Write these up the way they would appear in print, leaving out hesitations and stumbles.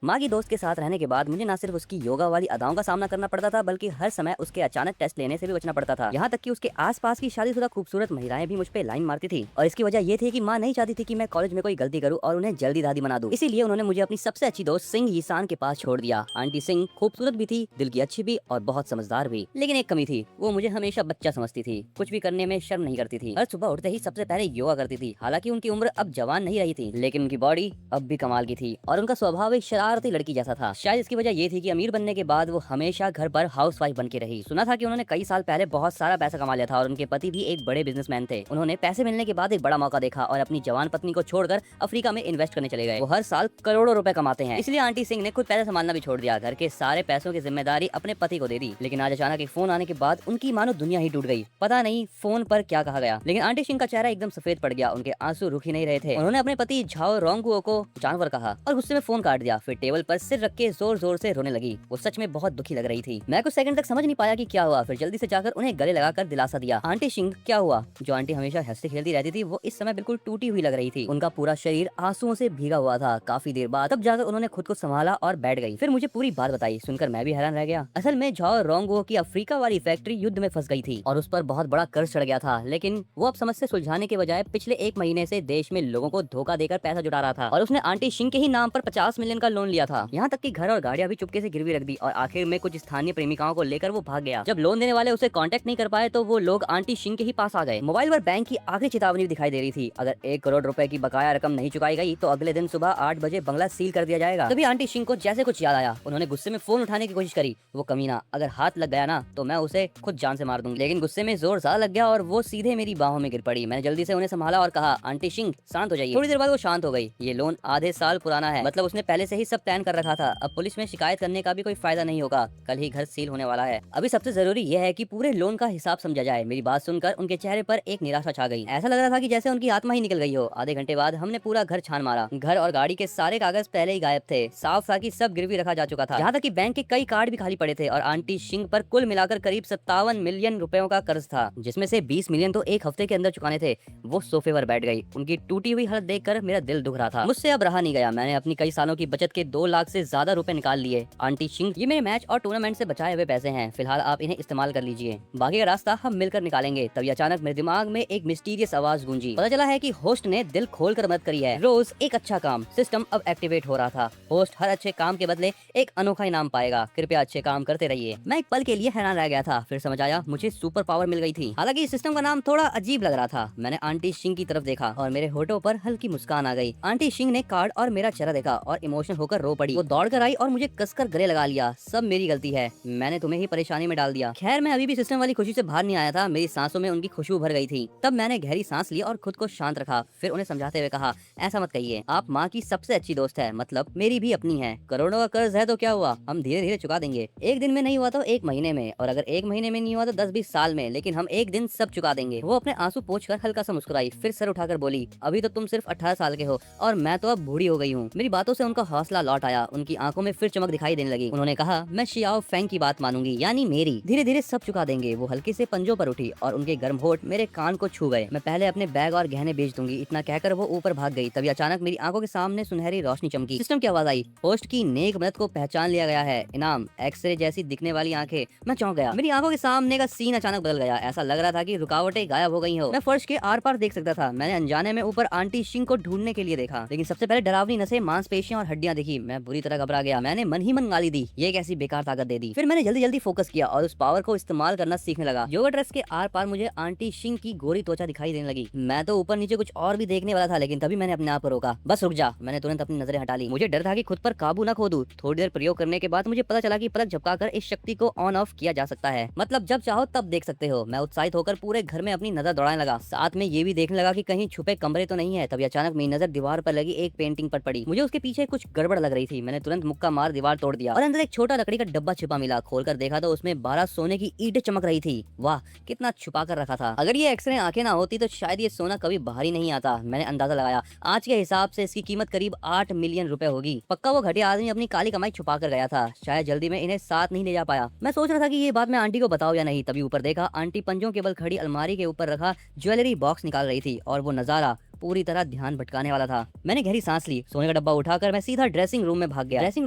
माँ की दोस्त के साथ रहने के बाद मुझे न सिर्फ उसकी योगा वाली अदाओं का सामना करना पड़ता था, बल्कि हर समय उसके अचानक टेस्ट लेने से भी बचना पड़ता था। यहाँ तक कि उसके आसपास की शादीशुदा खूबसूरत महिलाएं भी मुझ पे लाइन मारती थी, और इसकी वजह ये थी कि माँ नहीं चाहती थी कि मैं कॉलेज में कोई गलती करूँ और उन्हें जल्दी दादी बना दूं। इसीलिए उन्होंने मुझे अपनी सबसे अच्छी दोस्त सिंह यीसान के पास छोड़ दिया। आंटी सिंह खूबसूरत भी थी, दिल की अच्छी भी और बहुत समझदार भी, लेकिन एक कमी थी, वो मुझे हमेशा बच्चा समझती थी। कुछ भी करने में शर्म नहीं करती थी। हर सुबह उठते ही सबसे पहले योगा करती थी। हालांकि उनकी उम्र अब जवान नहीं रही थी, लेकिन उनकी बॉडी अब भी कमाल की थी और उनका स्वभाव एक शरारती लड़की जैसा था। शायद इसकी वजह ये थी कि अमीर बनने के बाद वो हमेशा घर पर हाउसवाइफ बन के रही। सुना था कि उन्होंने कई साल पहले बहुत सारा पैसा कमा लिया था और उनके पति भी एक बड़े बिजनेसमैन थे। उन्होंने पैसे मिलने के बाद एक बड़ा मौका देखा और अपनी जवान पत्नी को छोड़कर अफ्रीका में इन्वेस्ट करने चले गए। वो हर साल करोड़ों रुपए कमाते हैं, इसलिए आंटी सिंह ने खुद पैसा संभालना भी छोड़ दिया। घर के सारे पैसों की जिम्मेदारी अपने पति को दे दी। लेकिन आज अचानक एक फोन आने के बाद उनकी मानो दुनिया ही टूट गई। पता नहीं फोन पर क्या कहा गया, लेकिन आंटी सिंह का चेहरा एकदम सफेद पड़ गया। उनके आंसू रुक ही नहीं रहे थे। उन्होंने अपने पति झाओ रोंगुओ को जानवर कहा और गुस्से में फोन काट दिया। फिर टेबल पर सिर रख के जोर जोर से रोने लगी। वो सच में बहुत दुखी लग रही थी। मैं कुछ सेकंड तक समझ नहीं पाया कि क्या हुआ। फिर जल्दी से जाकर उन्हें गले लगाकर दिलासा दिया। आंटी सिंह, क्या हुआ? जो आंटी हमेशा हंसती खेलती रहती थी, वो इस समय बिल्कुल टूटी हुई लग रही थी। उनका पूरा शरीर आंसुओं से भीगा हुआ था। काफी देर बाद तब जाकर उन्होंने खुद को संभाला और बैठ गई। फिर मुझे पूरी बात बताई। सुनकर मैं भी हैरान रह गया। असल में झाओ रोंगुओ की अफ्रीका वाली फैक्ट्री युद्ध में फंस गई थी और उस पर बहुत बड़ा कर्ज चढ़ गया था। लेकिन वो अब समस्या सुलझाने के बजाय पिछले एक महीने से देश में लोगों को धोखा देकर पैसा जुटा रहा था और उसने आंटी सिंह के ही नाम पर 50 मिलियन का लोन लिया था। यहाँ तक कि घर और गाड़ियां भी चुपके से गिरवी रख दी और आखिर में कुछ स्थानीय प्रेमिकाओं को लेकर वो भाग गया। जब लोन देने वाले उसे कांटेक्ट नहीं कर पाए तो वो लोग आंटी सिंह के ही पास आ गए। मोबाइल पर बैंक की आखिरी चेतावनी भी दिखाई दे रही थी। अगर 1 करोड़ रुपए की बकाया रकम नहीं चुकाई गई तो अगले दिन सुबह 8 बजे बंगला सील कर दिया जाएगा। तभी आंटी सिंह को जैसे कुछ याद आया। उन्होंने गुस्से में फोन उठाने की कोशिश करी। वो कमीना अगर हाथ लग गया ना तो मैं उसे खुद जान से मार दूंगी। लेकिन गुस्से में जोर ज्यादा लग गया और वो सीधे मेरी बाहों में गिर पड़ी। मैंने जल्दी से उन्हें संभाला और कहा, आंटी सिंह शांत हो जाइए। थोड़ी देर बाद वो शांत हो गई। ये लोन आधे साल पुराना है, मतलब उसने पहले से ही सब प्लान कर रखा था। अब पुलिस में शिकायत करने का भी कोई फायदा नहीं होगा। कल ही घर सील होने वाला है। अभी सबसे जरूरी यह है कि पूरे लोन का हिसाब समझा जाए। मेरी बात सुनकर उनके चेहरे पर एक निराशा छा गई। ऐसा लग रहा था कि जैसे उनकी आत्मा ही निकल गई हो। आधे घंटे बाद हमने पूरा घर छान मारा। घर और गाड़ी के सारे कागज पहले ही गायब थे। साफ था कि सब गिरवी रखा जा चुका था। यहाँ तक कि बैंक के कई कार्ड भी खाली पड़े थे और आंटी सिंह पर कुल मिलाकर करीब 57 मिलियन रुपयों का कर्ज था, जिसमें से 20 मिलियन तो एक हफ्ते के अंदर चुकाने थे। वो सोफे पर बैठ गई। उनकी टूटी हुई हालत देखकर मेरा दिल दुख रहा था। मुझसे अब रहा नहीं गया। मैंने अपनी कई सालों की बचत के 2 लाख से ज्यादा रुपए निकाल लिए। आंटी सिंह, ये मेरे मैच और टूर्नामेंट से बचाए हुए पैसे हैं। फिलहाल आप इन्हें इस्तेमाल कर लीजिए, बाकी का रास्ता हम मिलकर निकालेंगे। तभी अचानक मेरे दिमाग में एक मिस्टीरियस आवाज गूंजी। पता चला है कि होस्ट ने दिल खोलकर मदद करी है। रोज एक अच्छा काम सिस्टम अब एक्टिवेट हो रहा था। होस्ट हर अच्छे काम के बदले एक अनोखा इनाम पाएगा। कृपया अच्छे काम करते रहिए। मैं एक पल के लिए हैरान रह गया था, फिर समझ आया मुझे सुपर पावर मिल गई थी। हालांकि इस सिस्टम का नाम थोड़ा अजीब लग रहा था। मैंने आंटी सिंह की तरफ देखा और मेरे होठों पर हल्की मुस्कान आ गई। आंटी सिंह ने कार्ड और मेरा चेहरा देखा और इमोशनल होकर रो पड़ी। वो दौड़ कर आई और मुझे कसकर गले लगा लिया। सब मेरी गलती है, मैंने तुम्हें ही परेशानी में डाल दिया। खैर मैं अभी भी सिस्टम वाली खुशी से बाहर नहीं आया था। मेरी सांसों में उनकी खुशबू भर गई थी। तब मैंने गहरी सांस ली और खुद को शांत रखा। फिर उन्हें समझाते हुए कहा, ऐसा मत कहिए, आप माँ की सबसे अच्छी दोस्त है, मतलब मेरी भी अपनी है। करोड़ों का कर्ज है तो क्या हुआ, हम धीरे धीरे चुका देंगे। एक दिन में नहीं हुआ तो एक महीने में, और अगर एक महीने में नहीं हुआ तो 10-20 साल में, लेकिन हम एक दिन सब चुका देंगे। वो अपने आंसू पोंछकर हल्का सा मुस्कुराई, फिर सर उठाकर बोली, अभी तो तुम सिर्फ 18 साल के हो और मैं तो अब बूढ़ी हो गई हूँ। मेरी बातों से उनका हौसला लौट आया। उनकी आंखों में फिर चमक दिखाई देने लगी। उन्होंने कहा, मैं शियाओ फेंग की बात मानूंगी, यानी मेरी। धीरे धीरे सब चुका देंगे। वो हल्के से पंजों पर उठी और उनके गर्म होठ मेरे कान को छू गए। मैं पहले अपने बैग और गहने बेच दूंगी, इतना कहकर वो ऊपर भाग गई। तभी अचानक मेरी आंखों के सामने सुनहरी रोशनी चमकी। सिस्टम की आवाज आई, होस्ट की नेक मदद को पहचान लिया गया है, इनाम एक्सरे जैसी दिखने वाली आंखें। मैं चौंक गया। मेरी आंखों के सामने का सीन अचानक बदल गया। ऐसा लग रहा था कि रुकावटें गायब हो गई हो। मैं फर्श के आर पार देख सकता था। मैंने अनजाने में ऊपर आंटी सिंह को ढूंढने के लिए देखा, लेकिन सबसे पहले डरावनी नसें, मांसपेशियां और हड्डियां दिखी। मैं बुरी तरह घबरा गया। मैंने मन ही मन गाली दी, ये कैसी बेकार ताकत दे दी। फिर मैंने जल्दी जल्दी फोकस किया और उस पावर को इस्तेमाल करना सीखने लगा। योगा ड्रेस के आर पार मुझे आंटी सिंह की गोरी त्वचा दिखाई देने लगी। मैं तो ऊपर नीचे कुछ और भी देखने वाला था, लेकिन तभी मैंने अपने आप को रोका। बस रुक जा। मैंने तुरंत अपनी नजरें हटा ली। मुझे डर था कि खुद पर काबू न खो दूं। थोड़ी देर प्रयोग करने के बाद मुझे पता चला कि पलक झपकाकर इस शक्ति को ऑन ऑफ किया जा सकता है, मतलब जब चाहो तब देख सकते हो। मैं उत्साहित होकर पूरे घर में अपनी नजर दौड़ाने लगा, साथ में ये भी देखने लगा कि कहीं छुपे कमरे तो नहीं है। तभी अचानक मेरी नजर दीवार पर लगी एक पेंटिंग पर पड़ी। मुझे उसके पीछे कुछ गड़बड़ लग रही थी। मैंने तुरंत मुक्का मार दीवार तोड़ दिया और अंदर एक छोटा लकड़ी का डब्बा छिपा मिला। खोलकर देखा तो उसमें 12 सोने की ईंटें चमक रही थी। वाह, कितना छुपा कर रखा था। अगर ये एक्सरे आंखें ना होती तो शायद ये सोना कभी बाहर ही नहीं आता। मैंने अंदाजा लगाया, आज के हिसाब से इसकी कीमत करीब 8 मिलियन रुपए होगी। पक्का वो घटिया आदमी अपनी काली कमाई छुपा कर गया था। शायद जल्दी में इन्हें साथ नहीं ले जा पाया। मैं सोच रहा था कि ये बात मैं आंटी को बताऊं या नहीं। तभी ऊपर देखा, आंटी पंजों के बल खड़ी अलमारी के ऊपर रखा ज्वेलरी बॉक्स निकाल रही थी और वो नजारा पूरी तरह ध्यान भटकाने वाला था। मैंने गहरी सांस ली, सोने का डब्बा उठाकर मैं सीधा ड्रेसिंग रूम में भाग गया। ड्रेसिंग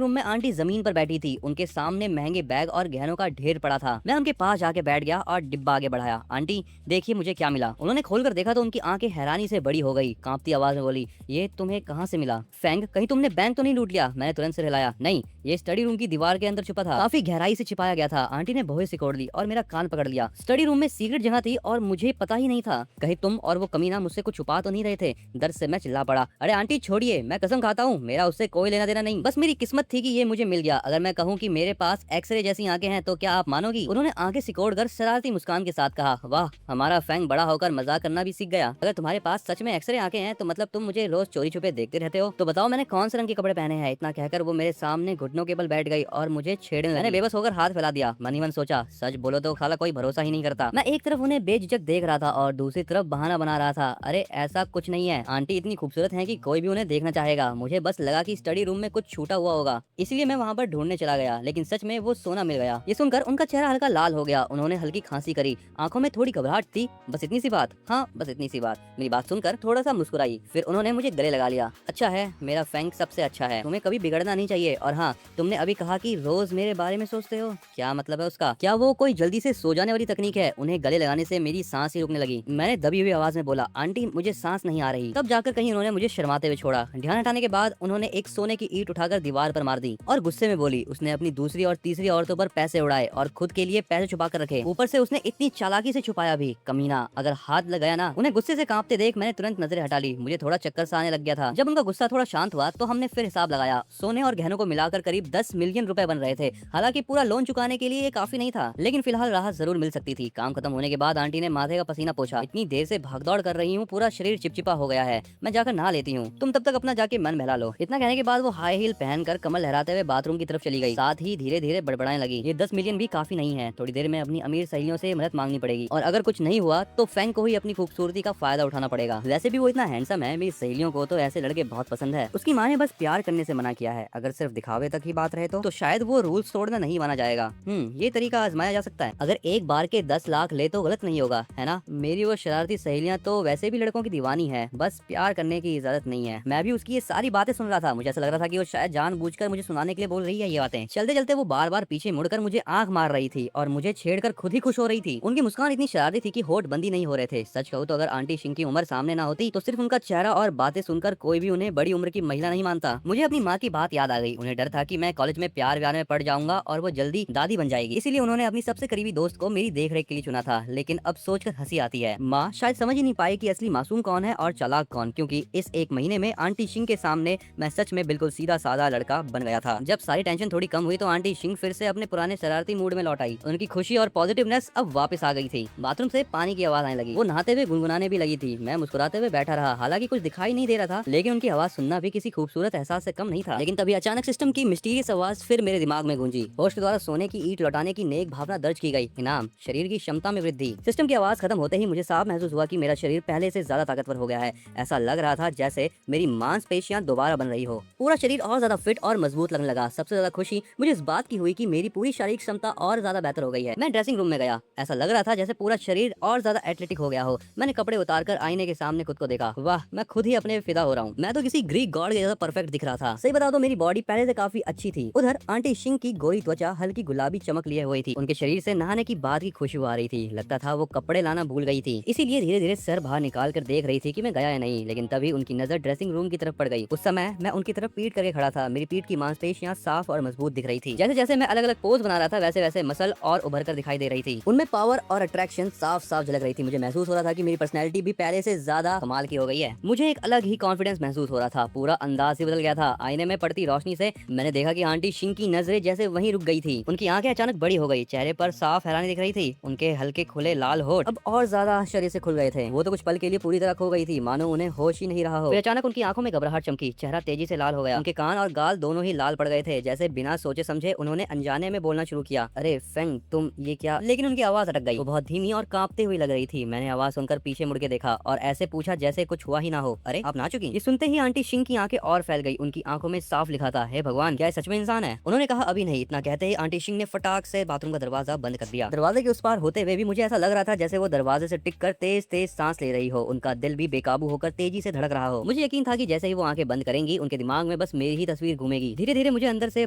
रूम में आंटी जमीन पर बैठी थी, उनके सामने महंगे बैग और गहनों का ढेर पड़ा था। मैं उनके पास जाके बैठ गया और डिब्बा आगे बढ़ाया। आंटी देखिए मुझे क्या मिला। उन्होंने खोलकर देखा तो उनकी आंखें हैरानी से बड़ी हो गई। कांपती आवाज में बोली, ये तुम्हें कहाँ से मिला? फैंग, कहीं तुमने बैंक तो नहीं लूट लिया? मैंने तुरंत सिर हिलाया, नहीं, ये स्टडी रूम की दीवार के अंदर छुपा था, काफी गहराई से छिपाया गया था। आंटी ने भौहें सिकोड़ ली और मेरा कान पकड़ लिया। स्टडी रूम में सीक्रेट जगह थी और मुझे पता ही नहीं था। कहीं तुम और वो कमीना मुझसे कुछ छुपा तो नहीं रहे थे? दर्द से मैं चिल्ला पड़ा, अरे आंटी छोड़िए, मैं कसम खाता हूँ मेरा उससे कोई लेना देना नहीं, बस मेरी किस्मत थी कि ये मुझे मिल गया। अगर मैं कहूँ कि मेरे पास एक्सरे जैसी आंखें हैं तो क्या आप मानोगी? उन्होंने आंखें सिकोड़कर शरारती मुस्कान के साथ कहा, वाह, हमारा फैंग बड़ा होकर मजाक करना भी सीख गया। अगर तुम्हारे पास सच में एक्सरे आंखें हैं तो मतलब तुम मुझे रोज चोरी छुपे देखते रहते हो। तो बताओ मैंने कौन से रंग के कपड़े पहने हैं? इतना कहकर वो मेरे सामने घुटनों के बल बैठ गई और मुझे छेड़ने लगी। मैंने बेबस होकर हाथ फैला दिया। मन ही मन सोचा, सच बोलो तो खाला कोई भरोसा ही नहीं करता। मैं एक तरफ उन्हें बेझिझक देख रहा था और दूसरी तरफ बहाना बना रहा था, अरे ऐसा कुछ नहीं है, आंटी इतनी खूबसूरत है कि कोई भी उन्हें देखना चाहेगा। मुझे बस लगा कि स्टडी रूम में कुछ छूटा हुआ होगा, इसलिए मैं वहाँ पर ढूंढने चला गया, लेकिन सच में वो सोना मिल गया। ये सुनकर उनका चेहरा हल्का लाल हो गया। उन्होंने हल्की खांसी करी, आंखों में थोड़ी घबराहट थी। बस इतनी सी बात? हाँ, बस इतनी सी बात। मेरी बात सुनकर थोड़ा सा मुस्कुराई, फिर उन्होंने मुझे गले लगा लिया। अच्छा है, मेरा फैंग सबसे अच्छा है, तुम्हें कभी बिगड़ना नहीं चाहिए। और हाँ, तुमने अभी कहा कि रोज मेरे बारे में सोचते हो, क्या मतलब है उसका? क्या वो कोई जल्दी से सो जाने वाली तकनीक है? उन्हें गले लगाने से मेरी सांस ही रुकने लगी। मैंने दबी हुई आवाज में बोला, आंटी मुझे सांस नहीं आ रही। तब जाकर कहीं उन्होंने मुझे शर्माते हुए छोड़ा। ध्यान हटाने के बाद उन्होंने एक सोने की ईंट उठाकर दीवार पर मार दी और गुस्से में बोली, उसने अपनी दूसरी और तीसरी औरतों पर पैसे उड़ाए और खुद के लिए पैसे छुपा कर रखे, ऊपर से उसने इतनी चालाकी से छुपाया भी। कमीना, अगर हाथ लगाया ना। उन्हें गुस्से से कांपते देख मैंने तुरंत नजरें हटा ली। मुझे थोड़ा चक्कर सा आने लग गया था। जब उनका गुस्सा थोड़ा शांत हुआ तो हमने फिर हिसाब लगाया। सोने और गहनों को मिलाकर करीब 10 मिलियन रुपए बन रहे थे। हालांकि पूरा लोन चुकाने के लिए ये काफी नहीं था, लेकिन फिलहाल राहत जरूर मिल सकती थी। काम खत्म होने के बाद आंटी ने माथे का पसीना पोंछा, इतनी देर से भागदौड़ कर रही हूँ, पूरा शरीर चिपचिपा हो गया है, मैं जाकर नहा लेती हूँ, तुम तब तक अपना जाके मन बहला लो। इतना कहने के बाद वो हाई हील पहनकर कमर लहराते हुए बाथरूम की तरफ चली गई। साथ ही धीरे धीरे बड़बड़ाने लगी, ये 10 मिलियन भी काफी नहीं है, थोड़ी देर में अपनी अमीर सहेलियों से मदद मांगनी पड़ेगी, और अगर कुछ नहीं हुआ तो फैंग को ही अपनी खूबसूरती का फायदा उठाना पड़ेगा। वैसे भी वो इतना हैंडसम है, मेरी सहेलियों को तो ऐसे लड़के बहुत पसंद है। उसकी माँ ने बस प्यार करने से मना किया है, अगर सिर्फ दिखावे तक ही बात रहे तो शायद वो रूल्स तोड़ना नहीं माना जाएगा। ये तरीका आजमाया जा सकता है, अगर एक बार के 10 लाख ले तो गलत नहीं होगा, है ना? मेरी वो शरारती सहेलियां तो वैसे भी लड़कों की दीवानी है, बस प्यार करने की इजाजत नहीं है। मैं भी उसकी ये सारी बातें सुन रहा था। मुझे ऐसा लग रहा था कि वो शायद जानबूझकर मुझे सुनाने के लिए बोल रही है ये बातें। चलते चलते वो बार बार पीछे मुड़कर मुझे आंख मार रही थी और मुझे छेड़कर खुद ही खुश हो रही थी। उनकी मुस्कान इतनी शरारती थी कि होठ बंदी नहीं हो रहे थे। सच कहूँ तो अगर आंटी सिंह की उम्र सामने ना होती तो सिर्फ उनका चेहरा और बातें सुनकर कोई भी उन्हें बड़ी उम्र की महिला नहीं मानता। मुझे अपनी माँ की बात याद आ गई। उन्हें डर था कि मैं कॉलेज में प्यार व्यार में पड़ जाऊंगा और वो जल्दी दादी बन जाएगी, इसीलिए उन्होंने अपनी सबसे करीबी दोस्त को मेरी देखरेख के लिए चुना था। लेकिन अब सोचकर हंसी आती है, माँ शायद समझ ही नहीं पाई कि असली मासूम कौन है और चालाक कौन, क्योंकि इस एक महीने में आंटी सिंह के सामने मैं सच में बिल्कुल सीधा साधा लड़का बन गया था। जब सारी टेंशन थोड़ी कम हुई तो आंटी सिंह फिर से अपने पुराने शरारती मूड में लौट आई। उनकी खुशी और पॉजिटिवनेस अब वापस आ गई थी। बाथरूम से पानी की आवाज आने लगी, वो नहाते हुए गुनगुनाने भी लगी थी। मैं मुस्कुराते हुए बैठा रहा, हालांकि कुछ दिखाई नहीं दे रहा था, लेकिन उनकी आवाज सुनना भी किसी खूबसूरत एहसास से कम नहीं था। लेकिन तभी अचानक सिस्टम की मिस्टीरियस आवाज फिर मेरे दिमाग में गूंजी। होस्ट द्वारा सोने की ईंट लौटाने की नेक भावना दर्ज की गई, इनाम शरीर की क्षमता में वृद्धि। सिस्टम की आवाज खत्म होते ही मुझे साफ महसूस हुआ कि मेरा शरीर पहले से ज्यादा ताकतवर हो गया है। ऐसा लग रहा था जैसे मेरी मांसपेशियां दोबारा बन रही हो, पूरा शरीर और ज्यादा फिट और मजबूत लगने लगा। सबसे ज्यादा खुशी मुझे इस बात की हुई कि मेरी पूरी शारीरिक क्षमता और ज्यादा बेहतर हो गई है। मैं ड्रेसिंग रूम में गया, ऐसा लग रहा था जैसे पूरा शरीर और ज्यादा एथलेटिक हो गया हो। मैंने कपड़े उतारकर आईने के सामने खुद को देखा, वाह, मैं खुद ही अपने फिदा हो रहा हूँ। मैं तो किसी ग्रीक गॉड के जैसा परफेक्ट दिख रहा था। सही बता दो मेरी बॉडी पहले से काफी अच्छी थी। उधर आंटी सिंह की गोरी त्वचा हल्की गुलाबी चमक लिए हुई थी। उनके शरीर से नहाने की बात की खुशबू आ रही थी। लगता था वो कपड़े लाना भूल गई थी, इसीलिए धीरे धीरे सर बाहर निकाल कर देख रही थी कि मैं गया या नहीं। लेकिन तभी उनकी नजर ड्रेसिंग रूम की तरफ पड़ गई। उस समय मैं उनकी तरफ पीठ करके खड़ा था। मेरी पीठ की मांसपेशियां साफ और मजबूत दिख रही थी। जैसे जैसे मैं अलग अलग पोज बना रहा था वैसे वैसे मसल और उभर कर दिखाई दे रही थी। उनमें पावर और अट्रैक्शन साफ साफ झलक रही थी। मुझे महसूस हो रहा था कि मेरी पर्सनैलिटी भी पहले से ज्यादा कमाल की हो गई है। मुझे एक अलग ही कॉन्फिडेंस महसूस हो रहा था, पूरा अंदाज ही बदल गया था। आईने में पड़ती रोशनी से मैंने देखा कि आंटी सिंह की नजरें जैसे वहीं रुक गई थी। उनकी आंखें अचानक बड़ी हो गई, चेहरे पर साफ हैरानी दिख रही थी। उनके हल्के खुले लाल होठ अब और ज्यादा शरीर से खुल गए थे। वो तो कुछ पल के लिए पूरी तरह खो गई थी, मानो उन्हें होश ही नहीं रहा हो। फिर अचानक उनकी आंखों में घबराहट चमकी, चेहरा तेजी से लाल हो गया। उनके कान और गाल दोनों ही लाल पड़ गए थे, जैसे बिना सोचे समझे उन्होंने अनजाने में बोलना शुरू किया, अरे फैंग तुम ये क्या? लेकिन उनकी आवाज अटक गई। वो बहुत धीमी और कांपते हुई लग रही थी। मैंने आवाज सुनकर पीछे मुड़ के देखा और ऐसे पूछा जैसे कुछ हुआ ही ना हो, अरे आप ना चुकी? ये सुनते ही आंटी सिंह की आंखें और फैल गई। उनकी आंखों में साफ लिखा था, हे भगवान, क्या ये सच में इंसान है? उन्होंने कहा अभी नहीं। इतना कहते ही आंटी सिंह ने फटाक से बाथरूम का दरवाजा बंद कर दिया। दरवाजे के उस पार होते हुए भी मुझे ऐसा लग रहा था जैसे वो दरवाजे से टिक कर तेज तेज सांस ले रही हो। उनका दिल भी बेकाबू होकर तेजी से धड़क रहा हो। मुझे यकीन था कि जैसे ही वो आंखें बंद करेंगी उनके दिमाग में बस मेरी ही तस्वीर घूमेगी। धीरे धीरे मुझे अंदर से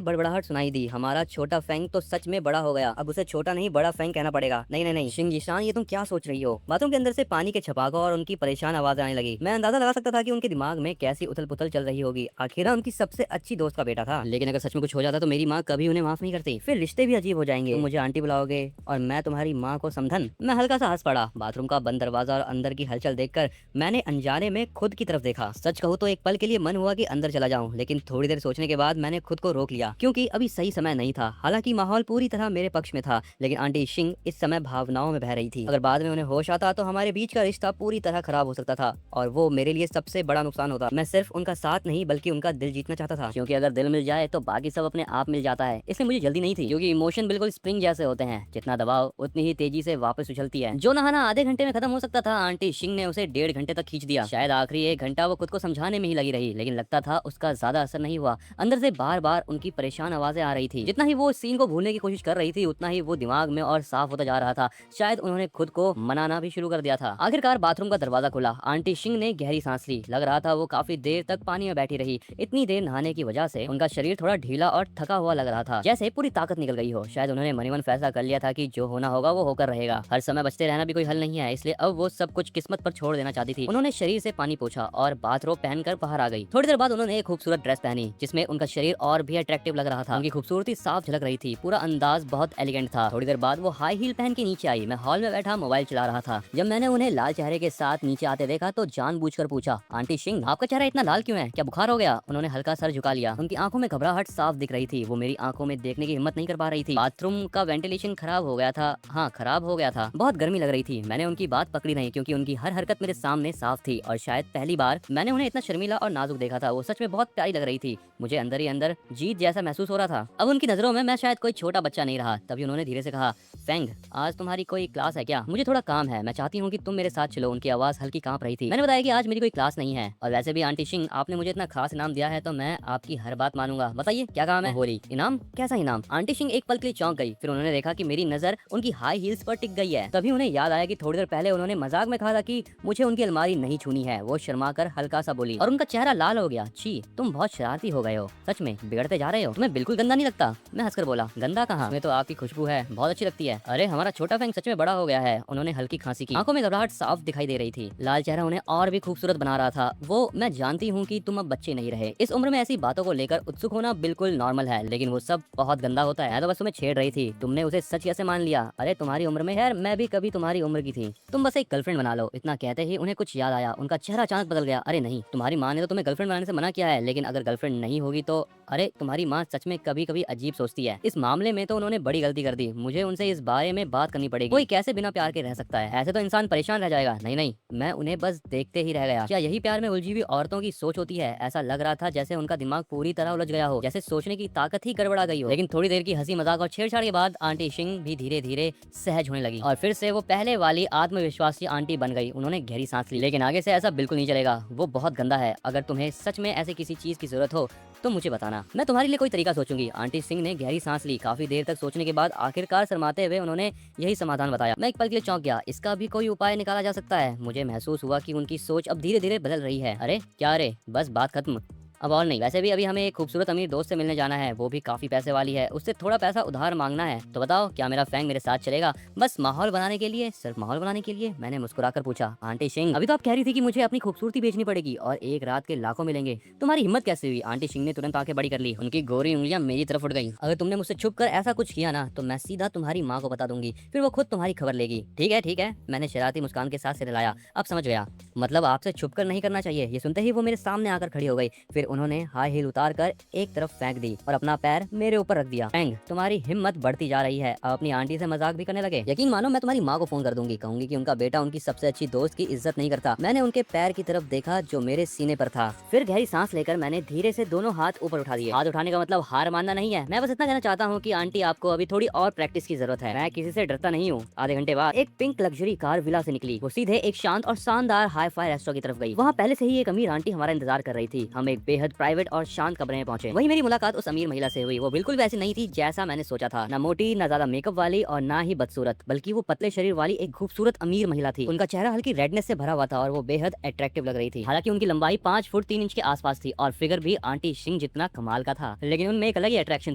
बड़बड़ाहट सुनाई दी। हमारा छोटा फैंग तो सच में बड़ा हो गया, अब उसे छोटा नहीं बड़ा फैंग कहना पड़ेगा। नहीं नहीं नहीं शिंग यीशान, ये तुम क्या सोच रही हो? बाथरूम के अंदर से पानी के छपाकों और उनकी परेशान आवाज आने लगी। मैं अंदाजा लगा सकता था कि उनके दिमाग में कैसी उथल पुथल चल रही होगी। आखिर उनकी सबसे अच्छी दोस्त का बेटा था, लेकिन अगर सच में कुछ हो जाता तो मेरी माँ कभी उन्हें माफ नहीं करती। फिर रिश्ते भी अजीब हो जाएंगे। तुम मुझे आंटी बुलाओगे और मैं तुम्हारी माँ को समधन। मैं हल्का सा हंस पड़ा। बाथरूम का बंद दरवाजा और अंदर की हलचल देखकर मैंने अनजाने में खुद की तरफ देखा। सच कहूँ तो एक पल के लिए मन हुआ कि अंदर चला जाऊं, लेकिन थोड़ी देर सोचने के बाद मैंने खुद को रोक लिया, क्योंकि अभी सही समय नहीं था। हालांकि माहौल पूरी तरह मेरे पक्ष में था, लेकिन आंटी शिंग इस समय भावनाओं में बह रही थी। अगर बाद में उन्हें होश आता तो हमारे बीच का रिश्ता पूरी तरह खराब हो सकता था और वो मेरे लिए सबसे बड़ा नुकसान होता। मैं सिर्फ उनका साथ नहीं बल्कि उनका दिल जीतना चाहता था, क्योंकि अगर दिल मिल जाए तो बाकी सब अपने आप मिल जाता है। इसलिए मुझे जल्दी नहीं थी, क्योंकि इमोशन बिल्कुल स्प्रिंग जैसे होते हैं, जितना दबाओ उतनी ही तेजी से वापस उछलती है। जो नहाना आधे घंटे में खत्म हो सकता था, आंटी शिंग ने उसे 1.5 घंटे तक खींच दिया। शायद आखिरी 1 घंटा वो खुद को समझाने में ही लगी रही, लेकिन लगता था उसका ज्यादा असर नहीं हुआ। अंदर से बार बार उनकी परेशान आवाजें आ रही थी। जितना ही वो सीन को भूलने की कोशिश कर रही थी, उतना ही वो दिमाग में और साफ होता जा रहा था। शायद उन्होंने खुद को मनाना भी शुरू कर दिया था। आखिरकार बाथरूम का दरवाजा खुला। आंटी शिंग ने गहरी सांस ली। लग रहा था वो काफी देर तक पानी में बैठी रही। इतनी देर नहाने की वजह से उनका शरीर थोड़ा ढीला और थका हुआ लग रहा था, जैसे पूरी ताकत निकल गई हो। शायद उन्होंने मन ही मन फैसला कर लिया था कि जो होना होगा वो होकर रहेगा। हर समय बचते रहना भी कोई हल नहीं है, इसलिए अब वो सब कुछ किस्मत पर छोड़ देना चाहती थी। उन्होंने शरीर से पानी पोंछा और बाथरोब पहनकर बाहर आ गई। थोड़ी देर बाद उन्होंने एक खूबसूरत ड्रेस पहनी, जिसमें उनका शरीर और भी अट्रैक्टिव लग रहा था। उनकी खूबसूरती साफ झलक रही थी। पूरा अंदाज बहुत एलिगेंट था। थोड़ी देर बाद वो हाई हील पहन के नीचे आई। मैं हॉल में बैठा मोबाइल चला रहा था। जब मैंने उन्हें लाल चेहरे के साथ नीचे आते देखा तो जानबूझकर पूछा, आंटी शिंग आपका चेहरा इतना लाल क्यों है? क्या बुखार हो गया? उन्होंने हल्का सर झुका लिया। उनकी आंखों में घबराहट साफ दिख रही थी। वो मेरी आंखों में देखने की हिम्मत नहीं कर पा रही थी। बाथरूम का वेंटिलेशन खराब हो गया था। हाँ, खराब हो गया था। बहुत गर्मी लग रही थी। मैंने उनकी बात पकड़ी नहीं, क्योंकि उनकी हर हरकत मेरे सामने साफ थी और शायद पहली बार मैंने उन्हें इतना शर्मीला और नाजुक देखा था। वो सच में बहुत प्यारी लग रही थी। मुझे अंदर ही अंदर जीत जैसा महसूस हो रहा था। अब उनकी नजरों में मैं शायद कोई छोटा बच्चा नहीं रहा। तभी उन्होंने धीरे से कहा, फैंग आज तुम्हारी कोई क्लास है क्या? मुझे थोड़ा काम है, मैं चाहती हूँ कि तुम मेरे साथ चलो। उनकी आवाज हल्की कांप रही थी। मैंने बताया कि आज मेरी कोई क्लास नहीं है, और वैसे भी आंटी शिंग आपने मुझे इतना खास इनाम दिया है तो मैं आपकी हर बात मानूंगा। बताइए क्या काम है? बोली, इनाम? कैसा इनाम? आंटी शिंग एक पल के लिए चौंक गई। फिर उन्होंने देखा कि मेरी नजर उनकी हाई हील्स पर टिक गई है। तभी उन्हें याद आया कि थोड़ी देर पहले उन्होंने मजाक में कहा था कि मुझे उनकी अलमारी नहीं छूनी है। वो शर्मा कर हल्का सा बोली और उनका चेहरा लाल हो गया। छी, तुम बहुत शरारती हो गए हो, सच में बिगड़ते जा रहे हो। तुम्हें बिल्कुल गंदा नहीं लगता? मैं हंसकर बोला, गंदा कहाँ, तुम्हें तो आपकी खुशबू है, बहुत अच्छी लगती है। अरे हमारा छोटा फैंग सच में बड़ा हो गया है। उन्होंने हल्की खांसी की। आंखों में घबराहट साफ दिखाई दे रही थी। लाल चेहरा उन्हें और भी खूबसूरत बना रहा था। वो, मैं जानती हूँ कि तुम अब बच्चे नहीं रहे। इस उम्र में ऐसी बातों को लेकर उत्सुक होना बिल्कुल नॉर्मल है, लेकिन वो सब बहुत गंदा होता है। तो बस तुम्हें छेड़ रही थी, तुमने उसे सच कैसे मान लिया? अरे तुम्हारी उम्र में यार, मैं भी कभी तुम्हारी उम्र की थी। तुम बस एक गर्लफ्रेंड बना लो। इतना कहते ही उन्हें कुछ याद आया। उनका चेहरा अचानक बदल गया। अरे नहीं, तुम्हारी माँ ने तो तुम्हें गर्लफ्रेंड बनाने से मना किया है, लेकिन अगर गर्लफ्रेंड नहीं होगी तो? अरे तुम्हारी माँ सच में कभी कभी अजीब सोचती है। इस मामले में तो उन्होंने बड़ी गलती कर दी। मुझे उनसे इस बारे में बात करनी पड़ेगी। कोई कैसे बिना प्यार के रह सकता है? ऐसे तो इंसान परेशान रह जाएगा। नहीं नहीं, मैं उन्हें बस देखते ही रह गया। क्या यही प्यार में उलझी हुई औरतों की सोच होती है? ऐसा लग रहा था जैसे उनका दिमाग पूरी तरह उलझ गया हो, जैसे सोचने की ताकत ही गड़बड़ा गई हो। लेकिन थोड़ी देर की हंसी मजाक और छेड़छाड़ के बाद आंटी शिंग भी धीरे धीरे सहज होने लगी और फिर से वो पहले वाली आत्मविश्वासी आंटी बन गई। उन्होंने गहरी सांस ली। लेकिन आगे से ऐसा बिल्कुल नहीं चलेगा। वो बहुत गंदा है। अगर तुम्हें सच में ऐसे किसी चीज की जरूरत हो तो मुझे बताना, मैं तुम्हारे लिए कोई तरीका सोचूंगी। आंटी सिंह ने गहरी सांस ली। काफी देर तक सोचने के बाद आखिरकार शर्माते हुए उन्होंने यही समाधान बताया। मैं एक पल के लिए चौंक गया। इसका भी कोई उपाय निकाला जा सकता है? मुझे महसूस हुआ कि उनकी सोच अब धीरे धीरे बदल रही है। अरे क्या? अरे बस बात खत्म, अब और नहीं। वैसे भी अभी हमें एक खूबसूरत अमीर दोस्त से मिलने जाना है, वो भी काफी पैसे वाली है। उससे थोड़ा पैसा उधार मांगना है। तो बताओ क्या मेरा फैंग मेरे साथ चलेगा? बस माहौल बनाने के लिए, सिर्फ माहौल बनाने के लिए? मैंने मुस्कुराकर पूछा। आंटी सिंह, अभी तो आप कह रही थी कि मुझे अपनी खूबसूरती बेचनी पड़ेगी और एक रात के लाखों मिलेंगे। तुम्हारी हिम्मत कैसे हुई? आंटी सिंह ने तुरंत आंखें बड़ी कर ली। उनकी गोरी उंगलियां मेरी तरफ उठ गई। अगर तुमने मुझसे छुप कर ऐसा कुछ किया ना तो मैं सीधा तुम्हारी माँ को बता दूंगी, फिर वो खुद तुम्हारी खबर लेगी। ठीक है, मैंने शरारती मुस्कान के साथ सिर हिलाया। अब समझ गया, मतलब आपसे छुप कर नहीं करना चाहिए। ये सुनते ही वो मेरे सामने आकर खड़ी हो गई। फिर उन्होंने हाई हील उतार कर एक तरफ फेंक दी और अपना पैर मेरे ऊपर रख दिया। फैंग, तुम्हारी हिम्मत बढ़ती जा रही है। अब अपनी आंटी से मजाक भी करने लगे। यकीन मानो, मैं तुम्हारी माँ को फोन कर दूंगी, कहूंगी कि उनका बेटा उनकी सबसे अच्छी दोस्त की इज्जत नहीं करता। मैंने उनके पैर की तरफ देखा जो मेरे सीने पर था। फिर गहरी सांस लेकर मैंने धीरे से दोनों हाथ ऊपर उठा दिए। हाथ उठाने का मतलब हार मानना नहीं है। मैं बस इतना कहना चाहता हूँ कि आंटी, आपको अभी थोड़ी और प्रैक्टिस की जरूरत है। मैं किसी से डरता नहीं हूँ। आधे घंटे बाद एक पिंक लग्जरी कार विला से निकली। वो सीधे एक शांत और शानदार हाई फाई रेस्टोरेंट की तरफ गई। वहाँ पहले से ही एक अमीर आंटी हमारा इंतजार कर रही थी। हम एक बेहद प्राइवेट और शांत कमरे में पहुंचे। वहीं मेरी मुलाकात उस अमीर महिला से हुई। वो बिल्कुल वैसी नहीं थी जैसा मैंने सोचा था, न मोटी न ज्यादा मेकअप वाली और ना ही बदसूरत, बल्कि वो पतले शरीर वाली एक खूबसूरत अमीर महिला थी। उनका चेहरा हल्की रेडनेस से भरा हुआ था और वो बेहद अट्रैक्टिव लग रही थी। हालांकि उनकी लंबाई 5 फुट 3 इंच के आसपास थी और फिगर भी आंटी सिंह जितना कमाल का था, लेकिन उनमें एक अलग ही अट्रैक्शन